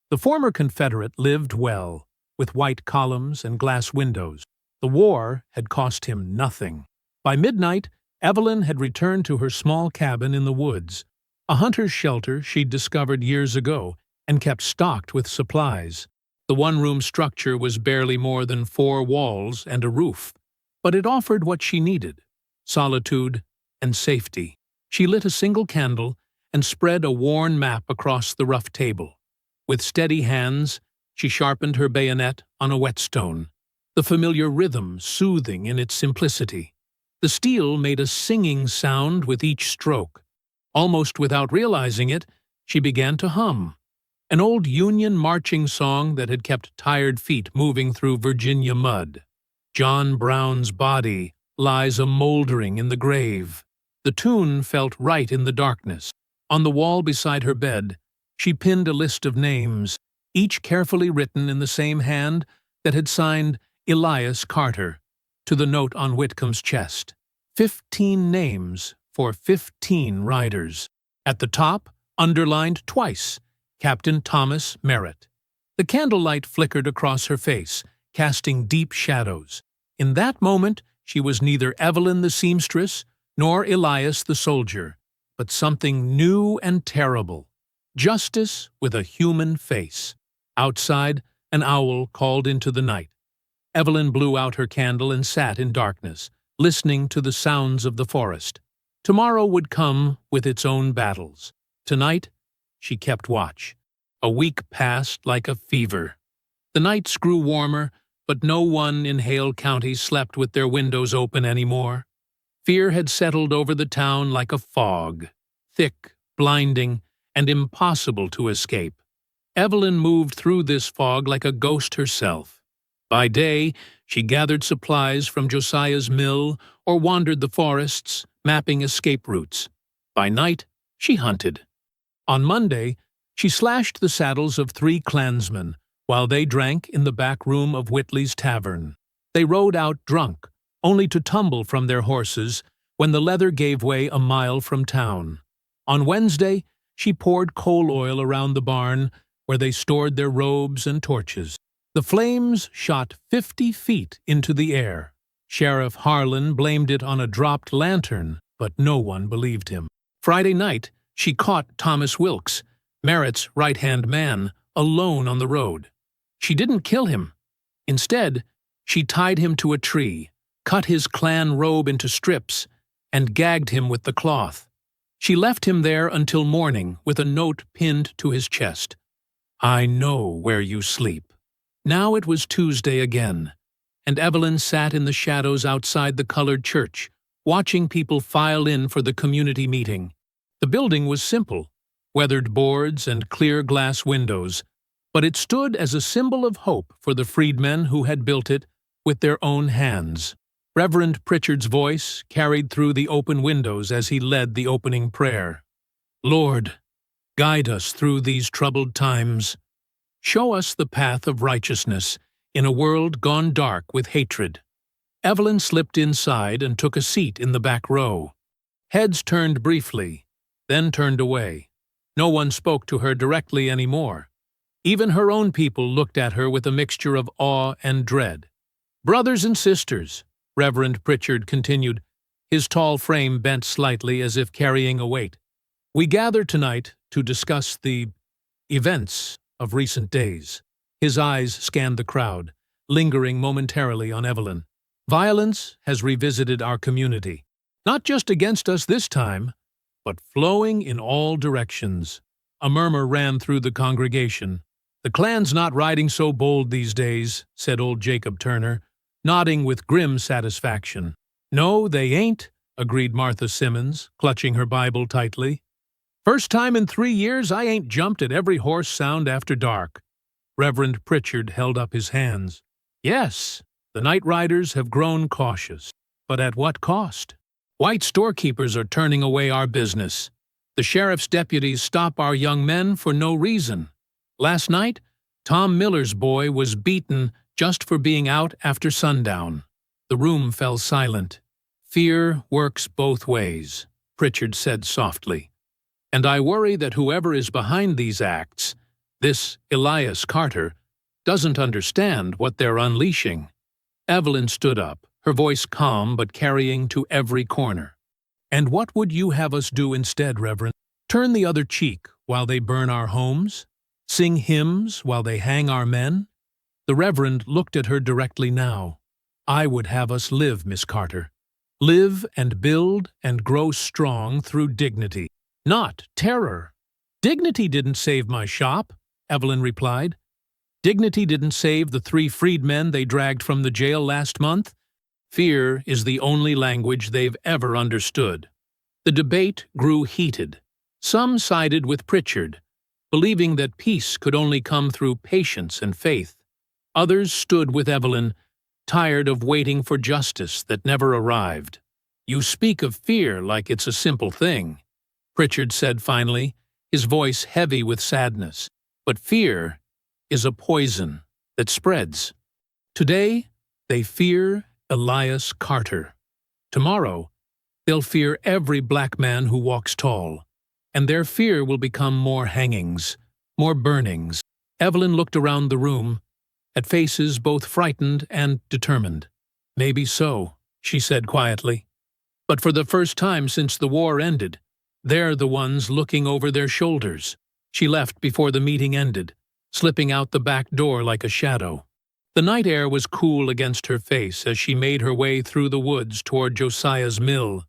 The former Confederate lived well, with white columns and glass windows. The war had cost him nothing. By midnight, Evelyn had returned to her small cabin in the woods, a hunter's shelter she'd discovered years ago and kept stocked with supplies. The one-room structure was barely more than 4 walls and a roof, but it offered what she needed: solitude and safety. She lit a single candle and spread a worn map across the rough table. With steady hands, she sharpened her bayonet on a whetstone, the familiar rhythm soothing in its simplicity. The steel made a singing sound with each stroke. Almost without realizing it, she began to hum, an old Union marching song that had kept tired feet moving through Virginia mud. "John Brown's body lies a-mouldering in the grave." The tune felt right in the darkness. On the wall beside her bed, she pinned a list of names, each carefully written in the same hand that had signed Elias Carter to the note on Whitcomb's chest. 15 names for 15 riders. At the top, underlined twice, Captain Thomas Merritt. The candlelight flickered across her face, casting deep shadows. In that moment, she was neither Evelyn the seamstress nor Elias the soldier, but something new and terrible. Justice with a human face. Outside, an owl called into the night. Evelyn blew out her candle and sat in darkness, listening to the sounds of the forest. Tomorrow would come with its own battles. Tonight, she kept watch. A week passed like a fever. The nights grew warmer, but no one in Hale County slept with their windows open anymore. Fear had settled over the town like a fog, thick, blinding, and impossible to escape. Evelyn moved through this fog like a ghost herself. By day, she gathered supplies from Josiah's mill or wandered the forests, mapping escape routes. By night, she hunted. On Monday, she slashed the saddles of 3 clansmen while they drank in the back room of Whitley's Tavern. They rode out drunk, only to tumble from their horses when the leather gave way a mile from town. On Wednesday, she poured coal oil around the barn where they stored their robes and torches. The flames shot 50 feet into the air. Sheriff Harlan blamed it on a dropped lantern, but no one believed him. Friday night, she caught Thomas Wilkes, Merritt's right-hand man, alone on the road. She didn't kill him. Instead, she tied him to a tree, cut his clan robe into strips, and gagged him with the cloth. She left him there until morning with a note pinned to his chest. "I know where you sleep." Now it was Tuesday again, and Evelyn sat in the shadows outside the colored church, watching people file in for the community meeting. The building was simple, weathered boards and clear glass windows, but it stood as a symbol of hope for the freedmen who had built it with their own hands. Reverend Pritchard's voice carried through the open windows as he led the opening prayer. "Lord, guide us through these troubled times. Show us the path of righteousness in a world gone dark with hatred." Evelyn slipped inside and took a seat in the back row. Heads turned briefly, then turned away. No one spoke to her directly anymore. Even her own people looked at her with a mixture of awe and dread. "Brothers and sisters," Reverend Pritchard continued, his tall frame bent slightly as if carrying a weight, "we gather tonight to discuss the events of recent days." His eyes scanned the crowd, lingering momentarily on Evelyn. "Violence has revisited our community, not just against us this time, but flowing in all directions." A murmur ran through the congregation. "The Klan's not riding so bold these days," said old Jacob Turner, nodding with grim satisfaction. "No, they ain't," agreed Martha Simmons, clutching her Bible tightly. "First time in 3 years I ain't jumped at every horse sound after dark." Reverend Pritchard held up his hands. "Yes, the night riders have grown cautious. But at what cost? White storekeepers are turning away our business. The sheriff's deputies stop our young men for no reason. Last night, Tom Miller's boy was beaten just for being out after sundown." The room fell silent. "Fear works both ways," Pritchard said softly. "And I worry that whoever is behind these acts, this Elias Carter, doesn't understand what they're unleashing." Evelyn stood up, her voice calm but carrying to every corner. "And what would you have us do instead, Reverend? Turn the other cheek while they burn our homes? Sing hymns while they hang our men?" The Reverend looked at her directly now. "I would have us live, Miss Carter. Live and build and grow strong through dignity, not terror." "Dignity didn't save my shop," Evelyn replied. "Dignity didn't save the 3 freedmen they dragged from the jail last month. Fear is the only language they've ever understood." The debate grew heated. Some sided with Pritchard, believing that peace could only come through patience and faith. Others stood with Evelyn, tired of waiting for justice that never arrived. "You speak of fear like it's a simple thing," Pritchard said finally, his voice heavy with sadness. "But fear is a poison that spreads. Today, they fear Elias Carter. Tomorrow, they'll fear every black man who walks tall, and their fear will become more hangings, more burnings." Evelyn looked around the room, at faces both frightened and determined. "Maybe so," she said quietly. "But for the first time since the war ended, they're the ones looking over their shoulders." She left before the meeting ended, slipping out the back door like a shadow. The night air was cool against her face as she made her way through the woods toward Josiah's mill.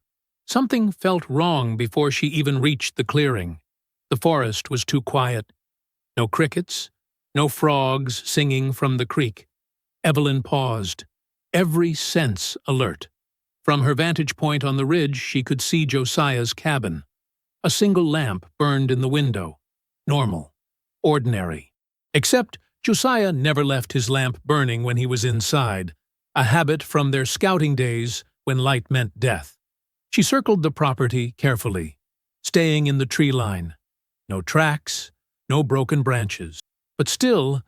Something felt wrong before she even reached the clearing. The forest was too quiet. No crickets, No frogs singing from the creek. Evelyn paused, every sense alert. From her vantage point on the ridge, she could see Josiah's cabin. A single lamp burned in the window. Normal. Ordinary. Except Josiah never left his lamp burning when he was inside, a habit from their scouting days when light meant death. She circled the property carefully, staying in the tree line. No tracks, no broken branches. But still,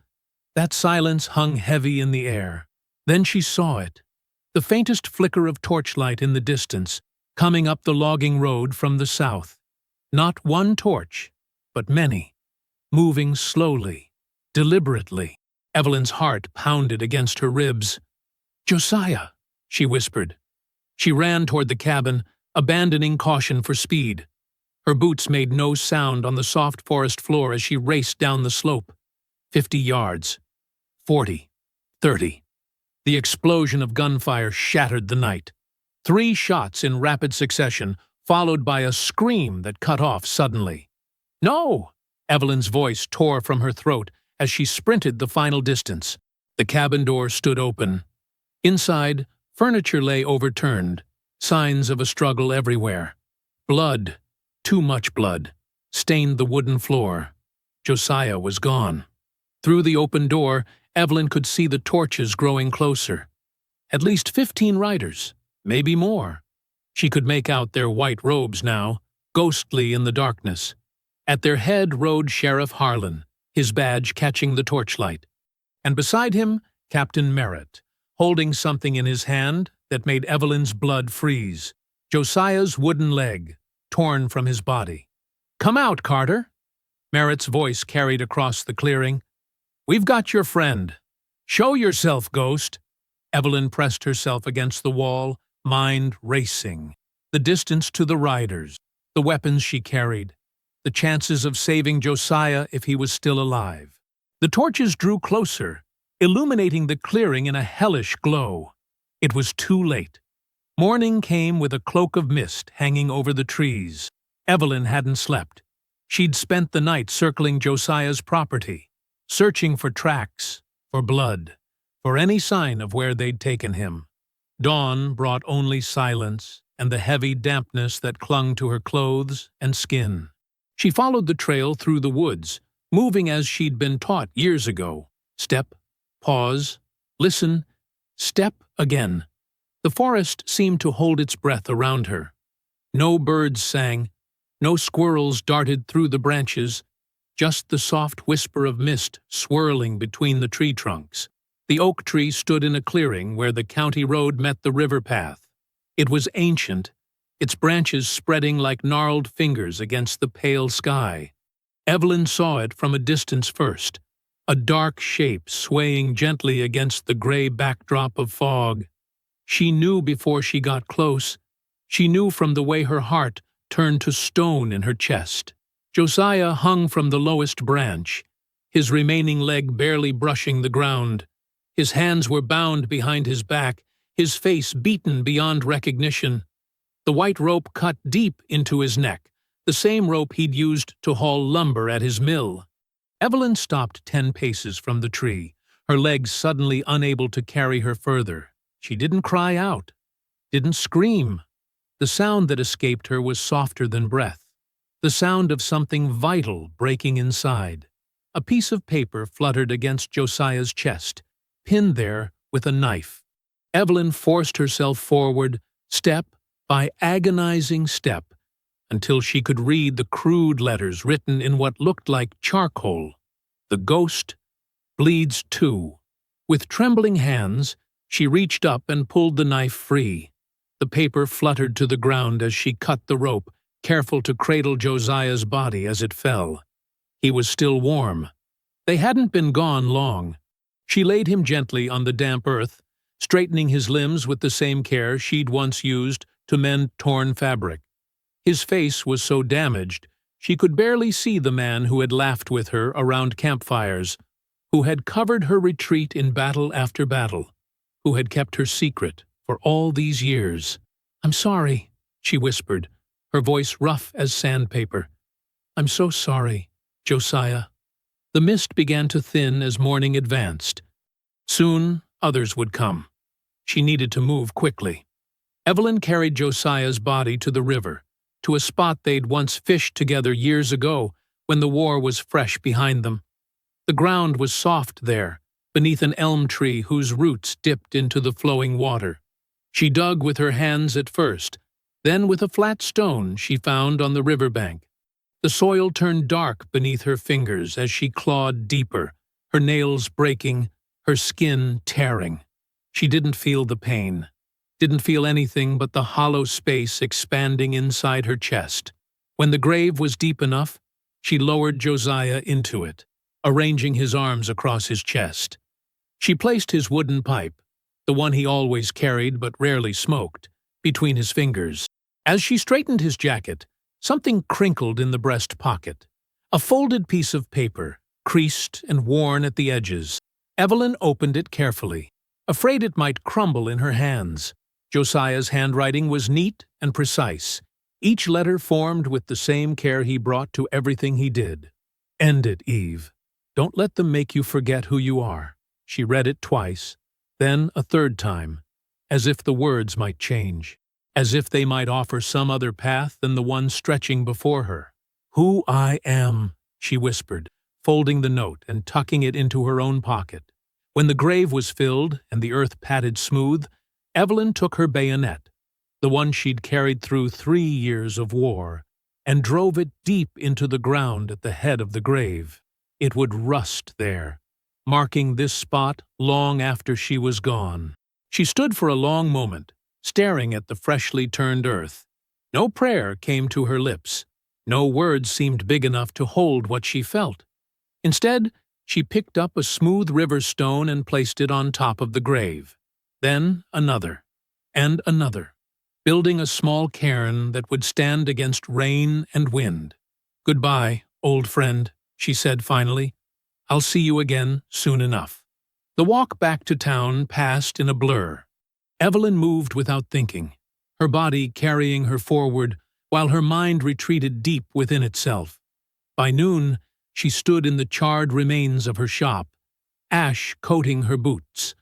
that silence hung heavy in the air. Then she saw it, the faintest flicker of torchlight in the distance, coming up the logging road from the south. Not one torch, but many, moving slowly, deliberately. Evelyn's heart pounded against her ribs. "Josiah," she whispered. She ran toward the cabin, abandoning caution for speed. Her boots made no sound on the soft forest floor as she raced down the slope. 50 yards. 40. 30. The explosion of gunfire shattered the night. 3 shots in rapid succession, followed by a scream that cut off suddenly. "No!" Evelyn's voice tore from her throat as she sprinted the final distance. The cabin door stood open. Inside, furniture lay overturned, signs of a struggle everywhere. Blood, too much blood, stained the wooden floor. Josiah was gone. Through the open door, Evelyn could see the torches growing closer. At least 15 riders, maybe more. She could make out their white robes now, ghostly in the darkness. At their head rode Sheriff Harlan, his badge catching the torchlight. And beside him, Captain Merritt, holding something in his hand that made Evelyn's blood freeze. Josiah's wooden leg, torn from his body. "Come out, Carter!" Merritt's voice carried across the clearing. "We've got your friend. Show yourself, Ghost." Evelyn pressed herself against the wall, mind racing. The distance to the riders, the weapons she carried, the chances of saving Josiah if he was still alive. The torches drew closer, illuminating the clearing in a hellish glow. It was too late. Morning came with a cloak of mist hanging over the trees. Evelyn hadn't slept. She'd spent the night circling Josiah's property, searching for tracks, for blood, for any sign of where they'd taken him. Dawn brought only silence and the heavy dampness that clung to her clothes and skin. She followed the trail through the woods, moving as she'd been taught years ago. Step, pause, listen, step again. The forest seemed to hold its breath around her. No birds sang, no squirrels darted through the branches, just the soft whisper of mist swirling between the tree trunks. The oak tree stood in a clearing where the county road met the river path. It was ancient, its branches spreading like gnarled fingers against the pale sky. Evelyn saw it from a distance first, a dark shape swaying gently against the gray backdrop of fog. She knew before she got close. She knew from the way her heart turned to stone in her chest. Josiah hung from the lowest branch, his remaining leg barely brushing the ground. His hands were bound behind his back, his face beaten beyond recognition. The white rope cut deep into his neck, the same rope he'd used to haul lumber at his mill. Evelyn stopped 10 paces from the tree, her legs suddenly unable to carry her further. She didn't cry out, didn't scream. The sound that escaped her was softer than breath, the sound of something vital breaking inside. A piece of paper fluttered against Josiah's chest, pinned there with a knife. Evelyn forced herself forward, step by agonizing step, until she could read the crude letters written in what looked like charcoal. "The ghost bleeds too." With trembling hands, she reached up and pulled the knife free. The paper fluttered to the ground as she cut the rope, careful to cradle Josiah's body as it fell. He was still warm. They hadn't been gone long. She laid him gently on the damp earth, straightening his limbs with the same care she'd once used to mend torn fabric. His face was so damaged, she could barely see the man who had laughed with her around campfires, who had covered her retreat in battle after battle, who had kept her secret for all these years. "I'm sorry," she whispered, her voice rough as sandpaper. "I'm so sorry, Josiah." The mist began to thin as morning advanced. Soon, others would come. She needed to move quickly. Evelyn carried Josiah's body to the river, to a spot they'd once fished together years ago when the war was fresh behind them. The ground was soft there, beneath an elm tree whose roots dipped into the flowing water. She dug with her hands at first, then with a flat stone she found on the riverbank. The soil turned dark beneath her fingers as she clawed deeper, her nails breaking, her skin tearing. She didn't feel the pain, didn't feel anything but the hollow space expanding inside her chest. When the grave was deep enough, she lowered Josiah into it, arranging his arms across his chest. She placed his wooden pipe, the one he always carried but rarely smoked, between his fingers. As she straightened his jacket, something crinkled in the breast pocket. A folded piece of paper, creased and worn at the edges. Evelyn opened it carefully, afraid it might crumble in her hands. Josiah's handwriting was neat and precise, each letter formed with the same care he brought to everything he did. "End it, Eve. Don't let them make you forget who you are." She read it twice, then a third time, as if the words might change, as if they might offer some other path than the one stretching before her. "Who I am," she whispered, folding the note and tucking it into her own pocket. When the grave was filled and the earth patted smooth, Evelyn took her bayonet, the one she'd carried through 3 years of war, and drove it deep into the ground at the head of the grave. It would rust there, marking this spot long after she was gone. She stood for a long moment, staring at the freshly turned earth. No prayer came to her lips. No words seemed big enough to hold what she felt. Instead, she picked up a smooth river stone and placed it on top of the grave. Then another, and another, building a small cairn that would stand against rain and wind. "Goodbye, old friend," she said finally. "I'll see you again soon enough." The walk back to town passed in a blur. Evelyn moved without thinking, her body carrying her forward while her mind retreated deep within itself. By noon, she stood in the charred remains of her shop, ash coating her boots.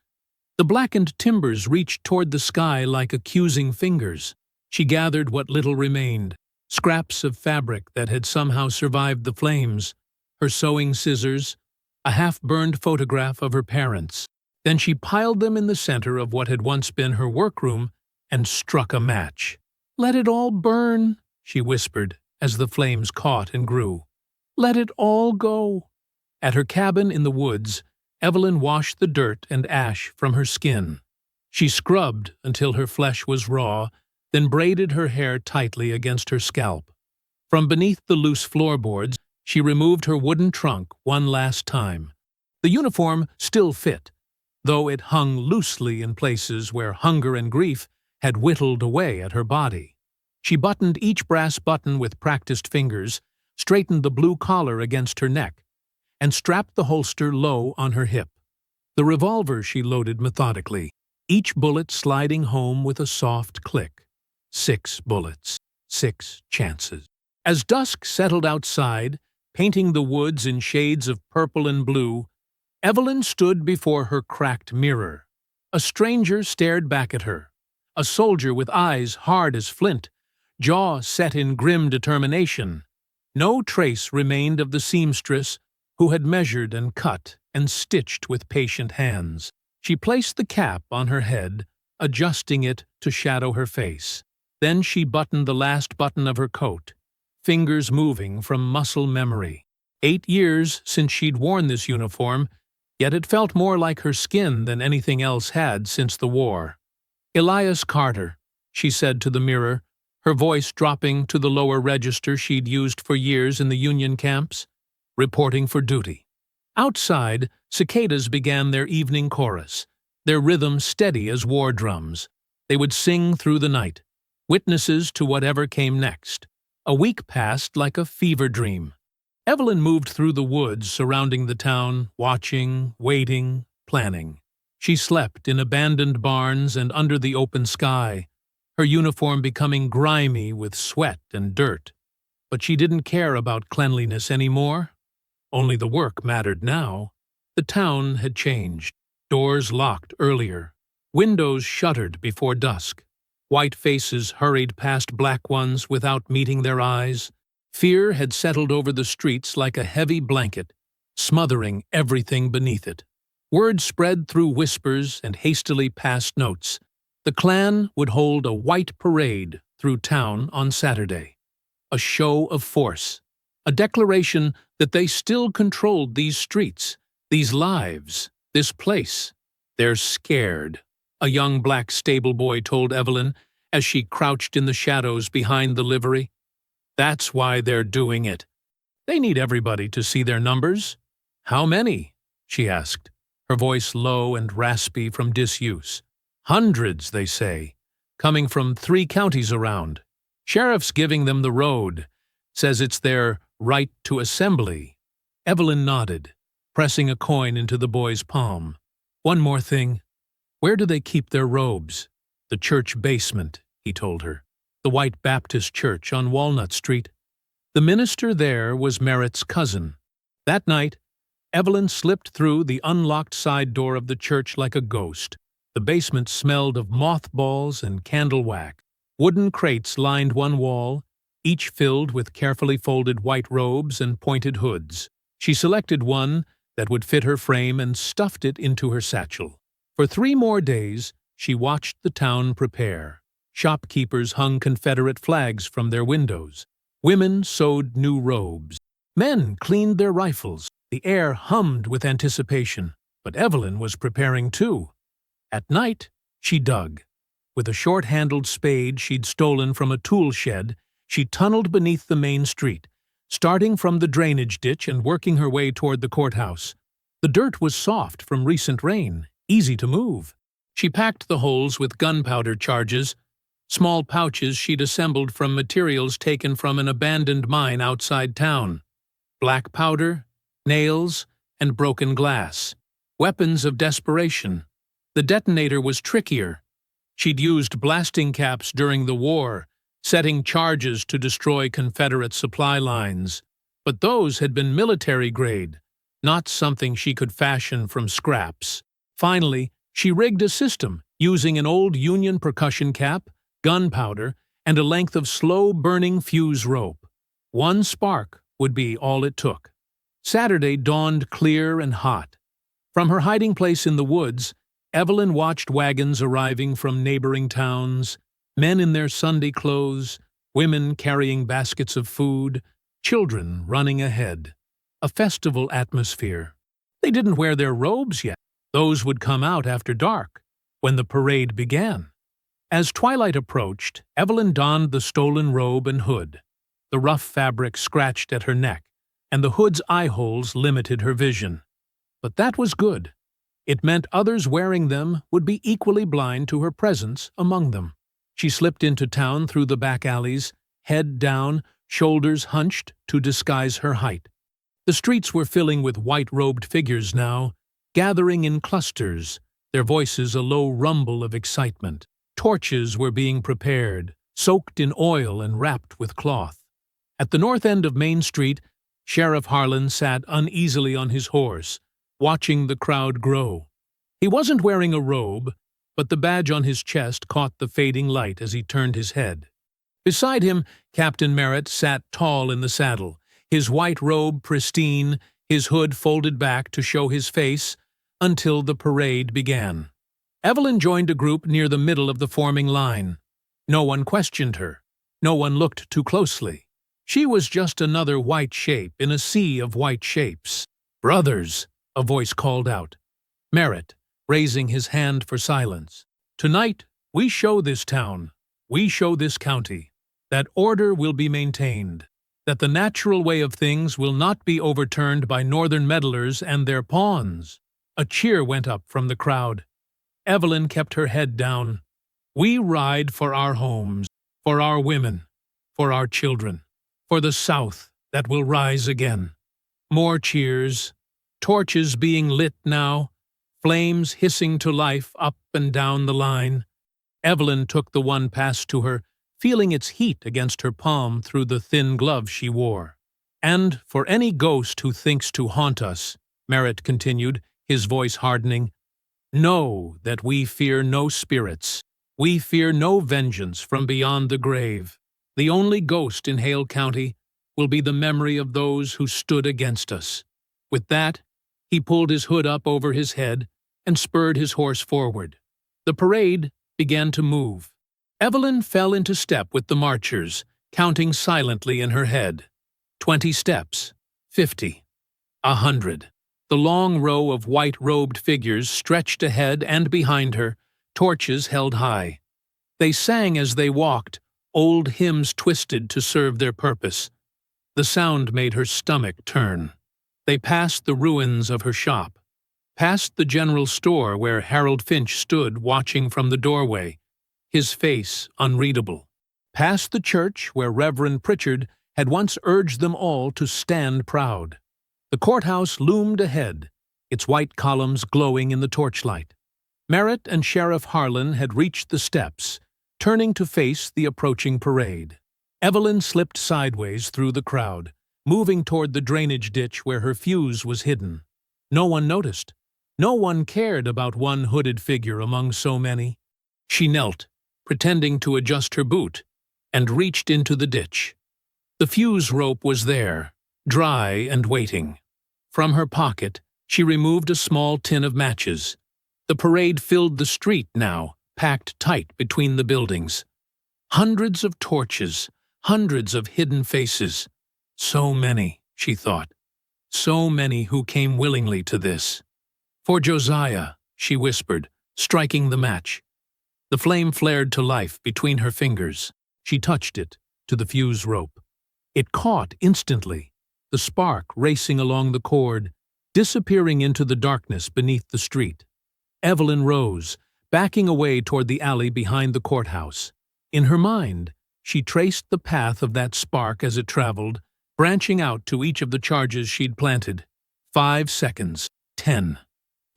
The blackened timbers reached toward the sky like accusing fingers. She gathered what little remained, scraps of fabric that had somehow survived the flames, her sewing scissors, a half-burned photograph of her parents. Then she piled them in the center of what had once been her workroom and struck a match. "Let it all burn," she whispered as the flames caught and grew. "Let it all go." At her cabin in the woods, Evelyn washed the dirt and ash from her skin. She scrubbed until her flesh was raw, then braided her hair tightly against her scalp. From beneath the loose floorboards, she removed her wooden trunk one last time. The uniform still fit, though it hung loosely in places where hunger and grief had whittled away at her body. She buttoned each brass button with practiced fingers, straightened the blue collar against her neck, and strapped the holster low on her hip. The revolver she loaded methodically, each bullet sliding home with a soft click. 6 bullets, 6 chances. As dusk settled outside, painting the woods in shades of purple and blue, Evelyn stood before her cracked mirror. A stranger stared back at her, a soldier with eyes hard as flint, jaw set in grim determination. No trace remained of the seamstress who had measured and cut and stitched with patient hands. She placed the cap on her head, adjusting it to shadow her face. Then she buttoned the last button of her coat, fingers moving from muscle memory. 8 years since she'd worn this uniform, yet it felt more like her skin than anything else had since the war. "Elias Carter," she said to the mirror, her voice dropping to the lower register she'd used for years in the Union camps, "reporting for duty." Outside, cicadas began their evening chorus, their rhythm steady as war drums. They would sing through the night, witnesses to whatever came next. A week passed like a fever dream. Evelyn moved through the woods surrounding the town, watching, waiting, planning. She slept in abandoned barns and under the open sky, her uniform becoming grimy with sweat and dirt. But she didn't care about cleanliness anymore. Only the work mattered now. The town had changed. Doors locked earlier. Windows shuttered before dusk. White faces hurried past black ones without meeting their eyes. Fear had settled over the streets like a heavy blanket, smothering everything beneath it. Word spread through whispers and hastily passed notes. The Klan would hold a white parade through town on Saturday. A show of force. A declaration that they still controlled these streets, these lives, this place. They're scared, a young black stable boy told Evelyn as she crouched in the shadows behind the livery. That's why they're doing it. They need everybody to see their numbers. How many? She asked, her voice low and raspy from disuse. Hundreds, they say, coming from 3 counties around. Sheriff's giving them the road, says it's their right to assembly. Evelyn nodded, pressing a coin into the boy's palm. One more thing. Where do they keep their robes? The church basement, he told her. The White Baptist Church on Walnut Street. The minister there was Merritt's cousin. That night, Evelyn slipped through the unlocked side door of the church like a ghost. The basement smelled of mothballs and candle wax. Wooden crates lined one wall, each filled with carefully folded white robes and pointed hoods. She selected one that would fit her frame and stuffed it into her satchel. For 3 more days, she watched the town prepare. Shopkeepers hung Confederate flags from their windows. Women sewed new robes. Men cleaned their rifles. The air hummed with anticipation, but Evelyn was preparing too. At night, she dug. With a short-handled spade she'd stolen from a tool shed, she tunneled beneath the main street, starting from the drainage ditch and working her way toward the courthouse. The dirt was soft from recent rain, easy to move. She packed the holes with gunpowder charges, small pouches she'd assembled from materials taken from an abandoned mine outside town. Black powder, nails, and broken glass. Weapons of desperation. The detonator was trickier. She'd used blasting caps during the war, setting charges to destroy Confederate supply lines. But those had been military-grade, not something she could fashion from scraps. Finally, she rigged a system using an old Union percussion cap, gunpowder, and a length of slow-burning fuse rope. One spark would be all it took. Saturday dawned clear and hot. From her hiding place in the woods, Evelyn watched wagons arriving from neighboring towns, men in their Sunday clothes, women carrying baskets of food, children running ahead. A festival atmosphere. They didn't wear their robes yet. Those would come out after dark, when the parade began. As twilight approached, Evelyn donned the stolen robe and hood. The rough fabric scratched at her neck, and the hood's eye holes limited her vision. But that was good. It meant others wearing them would be equally blind to her presence among them. She slipped into town through the back alleys, head down, shoulders hunched to disguise her height. The streets were filling with white-robed figures now, gathering in clusters, their voices a low rumble of excitement. Torches were being prepared, soaked in oil and wrapped with cloth. At the north end of Main Street, Sheriff Harlan sat uneasily on his horse, watching the crowd grow. He wasn't wearing a robe, but the badge on his chest caught the fading light as he turned his head. Beside him, Captain Merritt sat tall in the saddle, his white robe pristine, his hood folded back to show his face, until the parade began. Evelyn joined a group near the middle of the forming line. No one questioned her. No one looked too closely. She was just another white shape in a sea of white shapes. "Brothers," a voice called out. Merritt, raising his hand for silence. "Tonight, we show this town, we show this county, that order will be maintained, that the natural way of things will not be overturned by northern meddlers and their pawns." A cheer went up from the crowd. Evelyn kept her head down. "We ride for our homes, for our women, for our children, for the South that will rise again." More cheers. Torches being lit now, flames hissing to life up and down the line. Evelyn took the one passed to her, feeling its heat against her palm through the thin glove she wore. And for any ghost who thinks to haunt us, Merritt continued, his voice hardening, know that we fear no spirits. We fear no vengeance from beyond the grave. The only ghost in Hale County will be the memory of those who stood against us. With that, he pulled his hood up over his head and spurred his horse forward. The parade began to move. Evelyn fell into step with the marchers, counting silently in her head. 20 steps, 50, 100. The long row of white-robed figures stretched ahead and behind her, torches held high. They sang as they walked, old hymns twisted to serve their purpose. The sound made her stomach turn. They passed the ruins of her shop, past the general store where Harold Finch stood watching from the doorway, his face unreadable, past the church where Reverend Pritchard had once urged them all to stand proud. The courthouse loomed ahead, its white columns glowing in the torchlight. Merritt and Sheriff Harlan had reached the steps, turning to face the approaching parade. Evelyn slipped sideways through the crowd, moving toward the drainage ditch where her fuse was hidden. No one noticed. No one cared about one hooded figure among so many. She knelt, pretending to adjust her boot, and reached into the ditch. The fuse rope was there, dry and waiting. From her pocket, she removed a small tin of matches. The parade filled the street now, packed tight between the buildings. Hundreds of torches, hundreds of hidden faces. So many, she thought. So many who came willingly to this. For Josiah, she whispered, striking the match. The flame flared to life between her fingers. She touched it to the fuse rope. It caught instantly, the spark racing along the cord, disappearing into the darkness beneath the street. Evelyn rose, backing away toward the alley behind the courthouse. In her mind, she traced the path of that spark as it traveled, branching out to each of the charges she'd planted. 5 seconds. 10.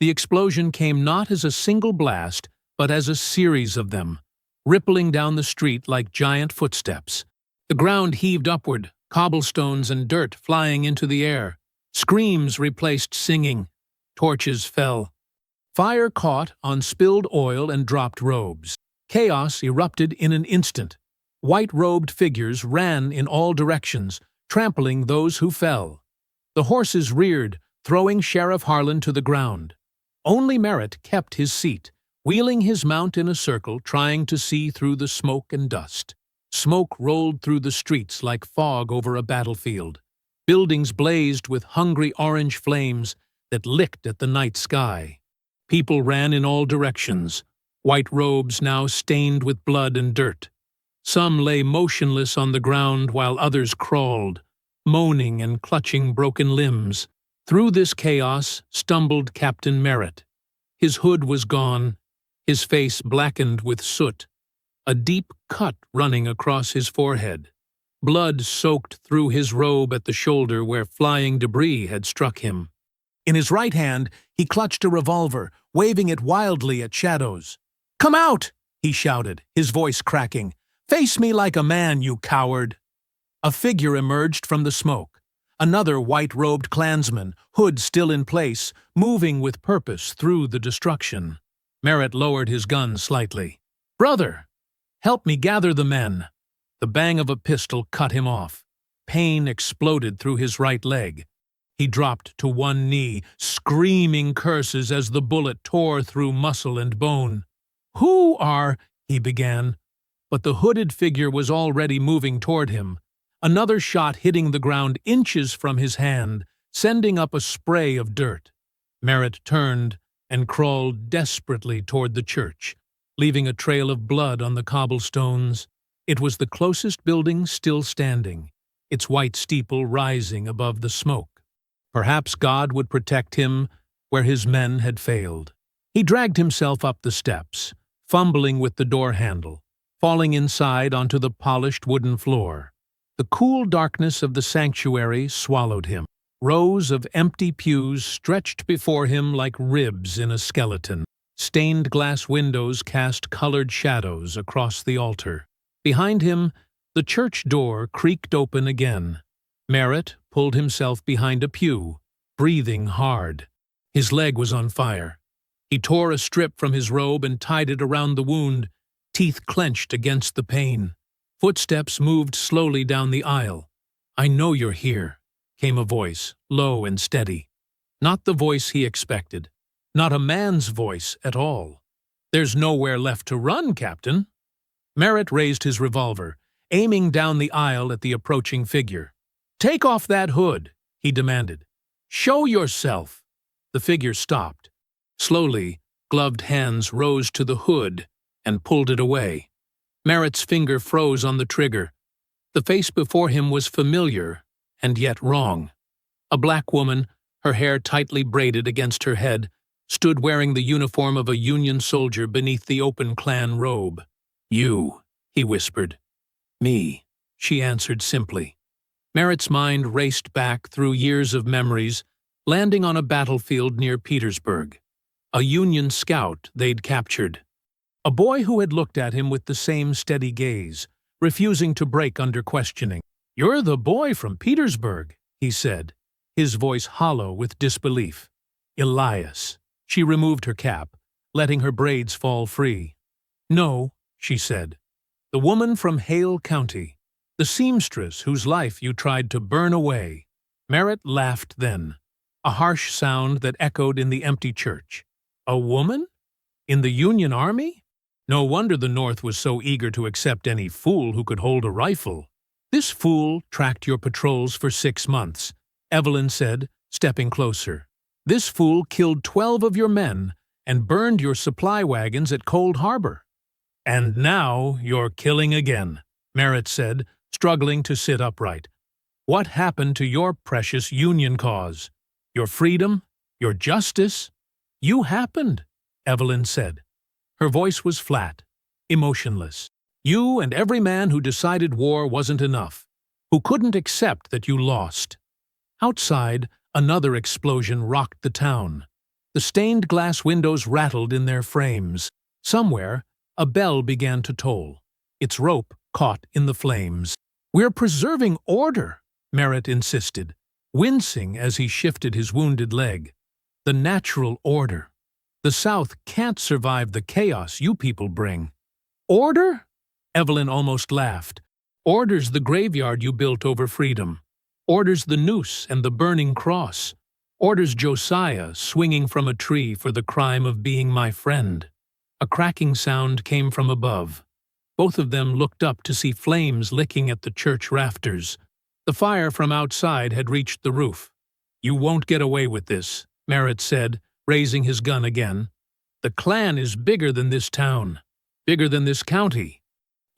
The explosion came not as a single blast, but as a series of them, rippling down the street like giant footsteps. The ground heaved upward, cobblestones and dirt flying into the air. Screams replaced singing. Torches fell. Fire caught on spilled oil and dropped robes. Chaos erupted in an instant. White-robed figures ran in all directions, trampling those who fell. The horses reared, throwing Sheriff Harlan to the ground. Only Merritt kept his seat, wheeling his mount in a circle, trying to see through the smoke and dust. Smoke rolled through the streets like fog over a battlefield. Buildings blazed with hungry orange flames that licked at the night sky. People ran in all directions, white robes now stained with blood and dirt. Some lay motionless on the ground while others crawled, moaning and clutching broken limbs. Through this chaos stumbled Captain Merritt. His hood was gone, his face blackened with soot, a deep cut running across his forehead. Blood soaked through his robe at the shoulder where flying debris had struck him. In his right hand, he clutched a revolver, waving it wildly at shadows. "Come out!" he shouted, his voice cracking. "Face me like a man, you coward!" A figure emerged from the smoke. Another white-robed Klansman, hood still in place, moving with purpose through the destruction. Merritt lowered his gun slightly. "Brother, help me gather the men." The bang of a pistol cut him off. Pain exploded through his right leg. He dropped to one knee, screaming curses as the bullet tore through muscle and bone. "Who are—" he began, but the hooded figure was already moving toward him. Another shot hitting the ground inches from his hand, sending up a spray of dirt. Merritt turned and crawled desperately toward the church, leaving a trail of blood on the cobblestones. It was the closest building still standing, its white steeple rising above the smoke. Perhaps God would protect him where his men had failed. He dragged himself up the steps, fumbling with the door handle, falling inside onto the polished wooden floor. The cool darkness of the sanctuary swallowed him. Rows of empty pews stretched before him like ribs in a skeleton. Stained glass windows cast colored shadows across the altar. Behind him, the church door creaked open again. Merritt pulled himself behind a pew, breathing hard. His leg was on fire. He tore a strip from his robe and tied it around the wound, teeth clenched against the pain. Footsteps moved slowly down the aisle. "I know you're here," came a voice, low and steady. Not the voice he expected. Not a man's voice at all. "There's nowhere left to run, Captain." Merritt raised his revolver, aiming down the aisle at the approaching figure. "Take off that hood," he demanded. "Show yourself." The figure stopped. Slowly, gloved hands rose to the hood and pulled it away. Merritt's finger froze on the trigger. The face before him was familiar and yet wrong. A black woman, her hair tightly braided against her head, stood wearing the uniform of a Union soldier beneath the open Klan robe. "You," he whispered. "Me," she answered simply. Merritt's mind raced back through years of memories, landing on a battlefield near Petersburg. A Union scout they'd captured. A boy who had looked at him with the same steady gaze, refusing to break under questioning. "You're the boy from Petersburg," he said, his voice hollow with disbelief. "Elias." She removed her cap, letting her braids fall free. "No," she said. "The woman from Hale County. The seamstress whose life you tried to burn away." Merritt laughed then, a harsh sound that echoed in the empty church. "A woman? In the Union Army? No wonder the North was so eager to accept any fool who could hold a rifle." "This fool tracked your patrols for 6 months," Evelyn said, stepping closer. "This fool killed 12 of your men and burned your supply wagons at Cold Harbor." "And now you're killing again," Merritt said, struggling to sit upright. "What happened to your precious Union cause? Your freedom? Your justice?" "You happened," Evelyn said. Her voice was flat, emotionless. "You and every man who decided war wasn't enough, who couldn't accept that you lost." Outside, another explosion rocked the town. The stained glass windows rattled in their frames. Somewhere, a bell began to toll. Its rope caught in the flames. "We're preserving order," Merritt insisted, wincing as he shifted his wounded leg. "The natural order. The South can't survive the chaos you people bring." "Order?" Evelyn almost laughed. "Order's the graveyard you built over freedom. Order's the noose and the burning cross. Order's Josiah swinging from a tree for the crime of being my friend." A cracking sound came from above. Both of them looked up to see flames licking at the church rafters. The fire from outside had reached the roof. "You won't get away with this," Merritt said, raising his gun again. "The Klan is bigger than this town, bigger than this county.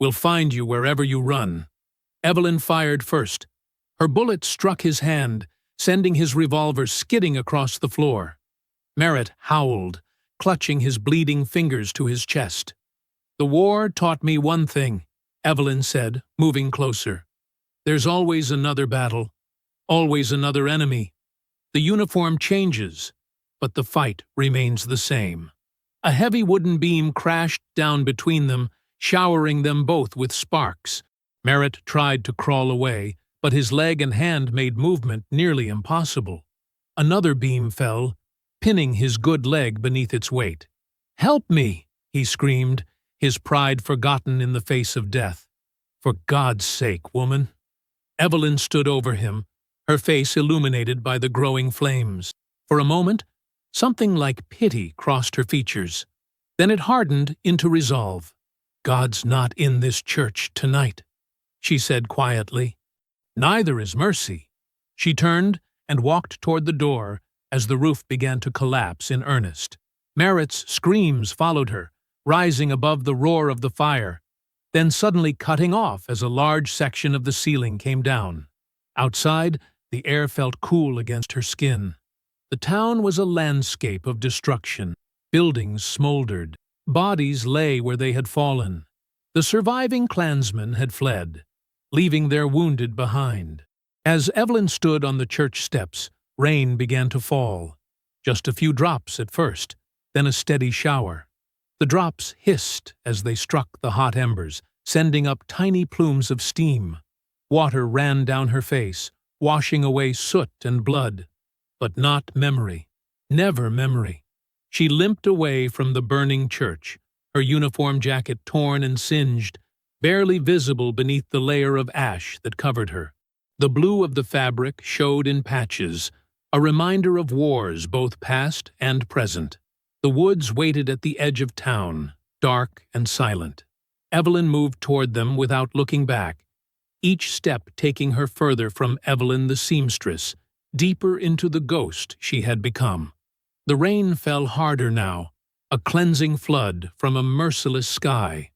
We'll find you wherever you run." Evelyn fired first. Her bullet struck his hand, sending his revolver skidding across the floor. Merritt howled, clutching his bleeding fingers to his chest. "The war taught me one thing," Evelyn said, moving closer. "There's always another battle, always another enemy. The uniform changes, but the fight remains the same." A heavy wooden beam crashed down between them, showering them both with sparks. Merritt tried to crawl away, but his leg and hand made movement nearly impossible. Another beam fell, pinning his good leg beneath its weight. "Help me!" he screamed, his pride forgotten in the face of death. "For God's sake, woman!" Evelyn stood over him, her face illuminated by the growing flames. For a moment, something like pity crossed her features. Then it hardened into resolve. "God's not in this church tonight," she said quietly. "Neither is mercy." She turned and walked toward the door as the roof began to collapse in earnest. Merritt's screams followed her, rising above the roar of the fire, then suddenly cutting off as a large section of the ceiling came down. Outside, the air felt cool against her skin. The town was a landscape of destruction. Buildings smoldered. Bodies lay where they had fallen. The surviving Klansmen had fled, leaving their wounded behind. As Evelyn stood on the church steps, rain began to fall. Just a few drops at first, then a steady shower. The drops hissed as they struck the hot embers, sending up tiny plumes of steam. Water ran down her face, washing away soot and blood, but not memory. Never memory. She limped away from the burning church, her uniform jacket torn and singed, barely visible beneath the layer of ash that covered her. The blue of the fabric showed in patches, a reminder of wars both past and present. The woods waited at the edge of town, dark and silent. Evelyn moved toward them without looking back, each step taking her further from Evelyn the seamstress, deeper into the ghost she had become. The rain fell harder now, a cleansing flood from a merciless sky.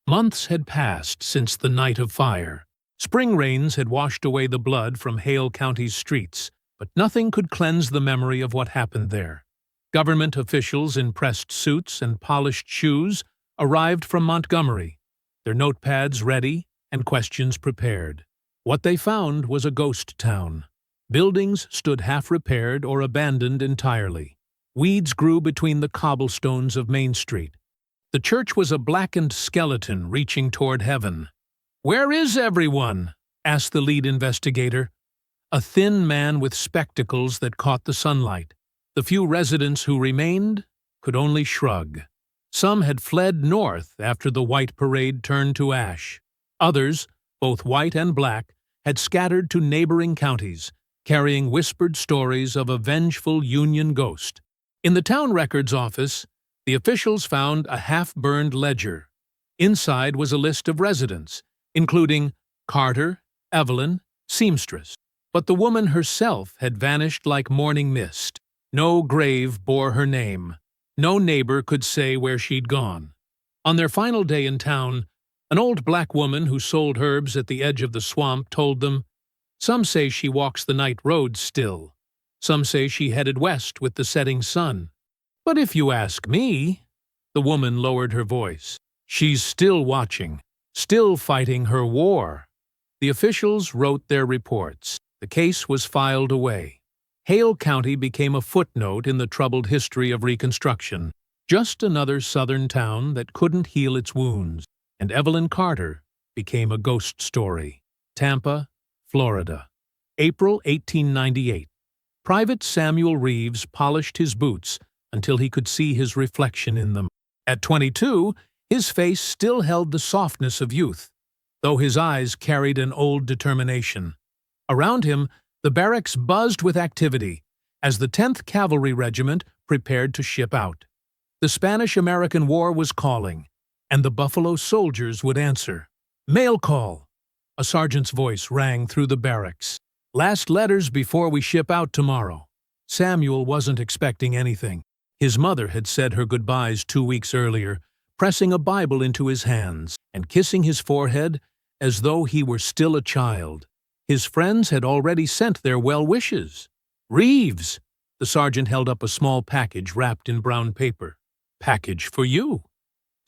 Months had passed since the night of fire. Spring rains had washed away the blood from Hale County's streets, but nothing could cleanse the memory of what happened there. Government officials in pressed suits and polished shoes arrived from Montgomery, their notepads ready and questions prepared. What they found was a ghost town. Buildings stood half-repaired or abandoned entirely. Weeds grew between the cobblestones of Main Street. The church was a blackened skeleton reaching toward heaven. "Where is everyone?" asked the lead investigator, a thin man with spectacles that caught the sunlight. The few residents who remained could only shrug. Some had fled north after the white parade turned to ash. Others, both white and black, had scattered to neighboring counties, carrying whispered stories of a vengeful Union ghost. In the town records office, the officials found a half-burned ledger. Inside was a list of residents, including Carter, Evelyn, seamstress. But the woman herself had vanished like morning mist. No grave bore her name. No neighbor could say where she'd gone. On their final day in town, an old black woman who sold herbs at the edge of the swamp told them, "Some say she walks the night roads still. Some say she headed west with the setting sun. But if you ask me," the woman lowered her voice, "she's still watching, still fighting her war." The officials wrote their reports. The case was filed away. Hale County became a footnote in the troubled history of Reconstruction, just another southern town that couldn't heal its wounds, and Evelyn Carter became a ghost story. Tampa, Florida. April 1898. Private Samuel Reeves polished his boots until he could see his reflection in them. At 22, his face still held the softness of youth, though his eyes carried an old determination. Around him, the barracks buzzed with activity as the 10th Cavalry Regiment prepared to ship out. The Spanish-American War was calling, and the Buffalo soldiers would answer. "Mail call!" A sergeant's voice rang through the barracks. "Last letters before we ship out tomorrow." Samuel wasn't expecting anything. His mother had said her goodbyes 2 weeks earlier, pressing a Bible into his hands and kissing his forehead as though he were still a child. His friends had already sent their well wishes. "Reeves!" The sergeant held up a small package wrapped in brown paper. "Package for you."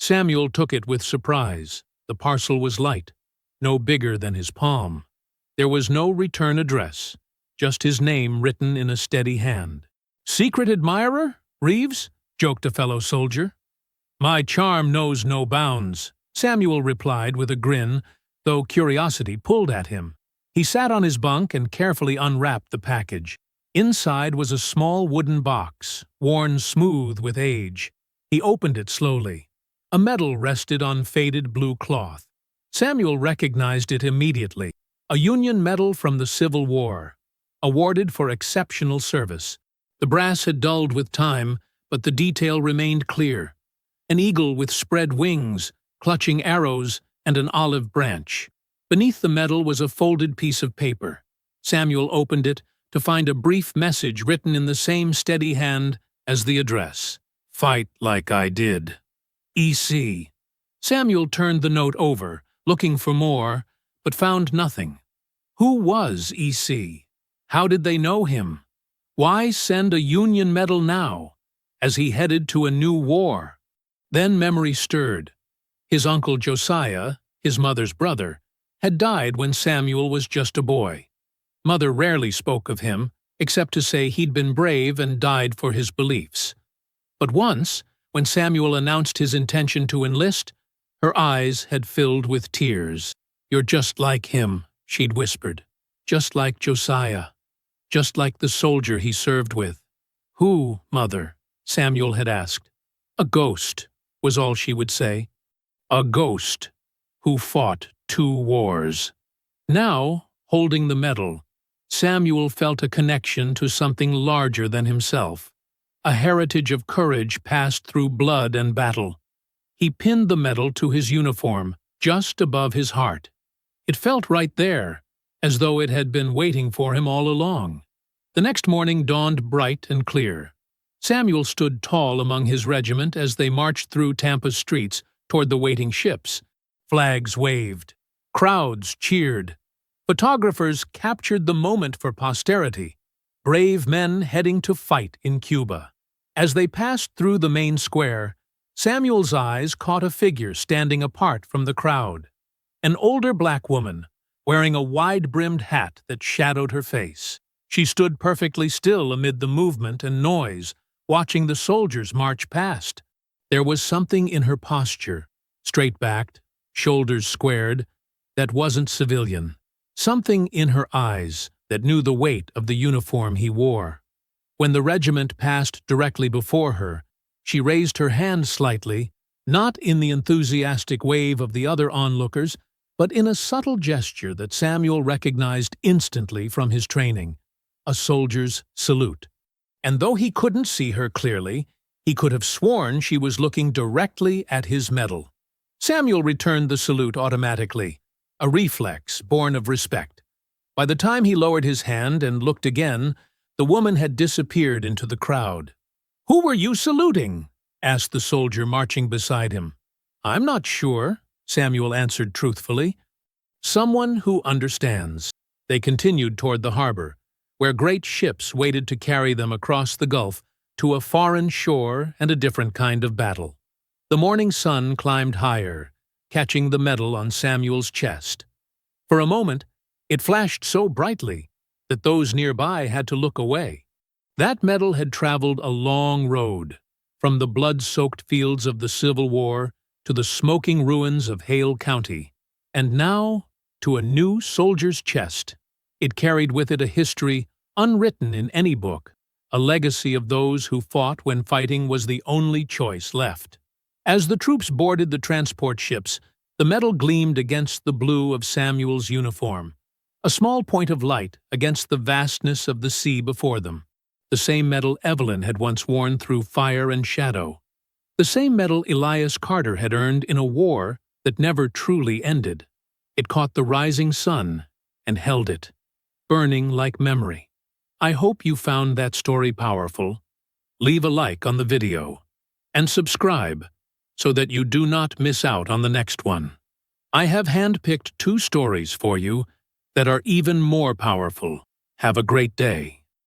Samuel took it with surprise. The parcel was light, no bigger than his palm. There was no return address, just his name written in a steady hand. "Secret admirer, Reeves?" joked a fellow soldier. "My charm knows no bounds," Samuel replied with a grin, though curiosity pulled at him. He sat on his bunk and carefully unwrapped the package. Inside was a small wooden box, worn smooth with age. He opened it slowly. A medal rested on faded blue cloth. Samuel recognized it immediately. A Union medal from the Civil War, awarded for exceptional service. The brass had dulled with time, but the detail remained clear. An eagle with spread wings, clutching arrows, and an olive branch. Beneath the medal was a folded piece of paper. Samuel opened it to find a brief message written in the same steady hand as the address. "Fight like I did. E.C." Samuel turned the note over, looking for more, but found nothing. Who was E.C.? How did they know him? Why send a Union medal now, as he headed to a new war? Then memory stirred. His uncle Josiah, his mother's brother, had died when Samuel was just a boy. Mother rarely spoke of him, except to say he'd been brave and died for his beliefs. But once, when Samuel announced his intention to enlist, her eyes had filled with tears. "You're just like him," she'd whispered. just like Josiah, just like the soldier he served with. "Who, mother?" Samuel had asked. "A ghost," was all she would say. "A ghost who fought 2 wars." Now, holding the medal, Samuel felt a connection to something larger than himself, a heritage of courage passed through blood and battle. He pinned the medal to his uniform, just above his heart. It felt right there, as though it had been waiting for him all along. The next morning dawned bright and clear. Samuel stood tall among his regiment as they marched through Tampa's streets toward the waiting ships. Flags waved. Crowds cheered. Photographers captured the moment for posterity. Brave men heading to fight in Cuba. As they passed through the main square, Samuel's eyes caught a figure standing apart from the crowd. An older black woman, wearing a wide-brimmed hat that shadowed her face. She stood perfectly still amid the movement and noise, watching the soldiers march past. There was something in her posture, straight-backed, shoulders squared, that wasn't civilian. Something in her eyes that knew the weight of the uniform he wore. When the regiment passed directly before her, she raised her hand slightly, not in the enthusiastic wave of the other onlookers, but in a subtle gesture that Samuel recognized instantly from his training, a soldier's salute. And though he couldn't see her clearly, he could have sworn she was looking directly at his medal. Samuel returned the salute automatically, a reflex born of respect. By the time he lowered his hand and looked again, the woman had disappeared into the crowd. "Who were you saluting?" asked the soldier marching beside him. "I'm not sure," Samuel answered truthfully. "Someone who understands." They continued toward the harbor, where great ships waited to carry them across the Gulf to a foreign shore and a different kind of battle. The morning sun climbed higher, catching the medal on Samuel's chest. For a moment, it flashed so brightly that those nearby had to look away. That medal had traveled a long road, from the blood-soaked fields of the Civil War to the smoking ruins of Hale County, and now to a new soldier's chest. It carried with it a history unwritten in any book, a legacy of those who fought when fighting was the only choice left. As the troops boarded the transport ships, the medal gleamed against the blue of Samuel's uniform, a small point of light against the vastness of the sea before them. The same medal Evelyn had once worn through fire and shadow. The same medal Elias Carter had earned in a war that never truly ended. It caught the rising sun and held it, burning like memory. I hope you found that story powerful. Leave a like on the video and subscribe so that you do not miss out on the next one. I have handpicked 2 stories for you that are even more powerful. Have a great day.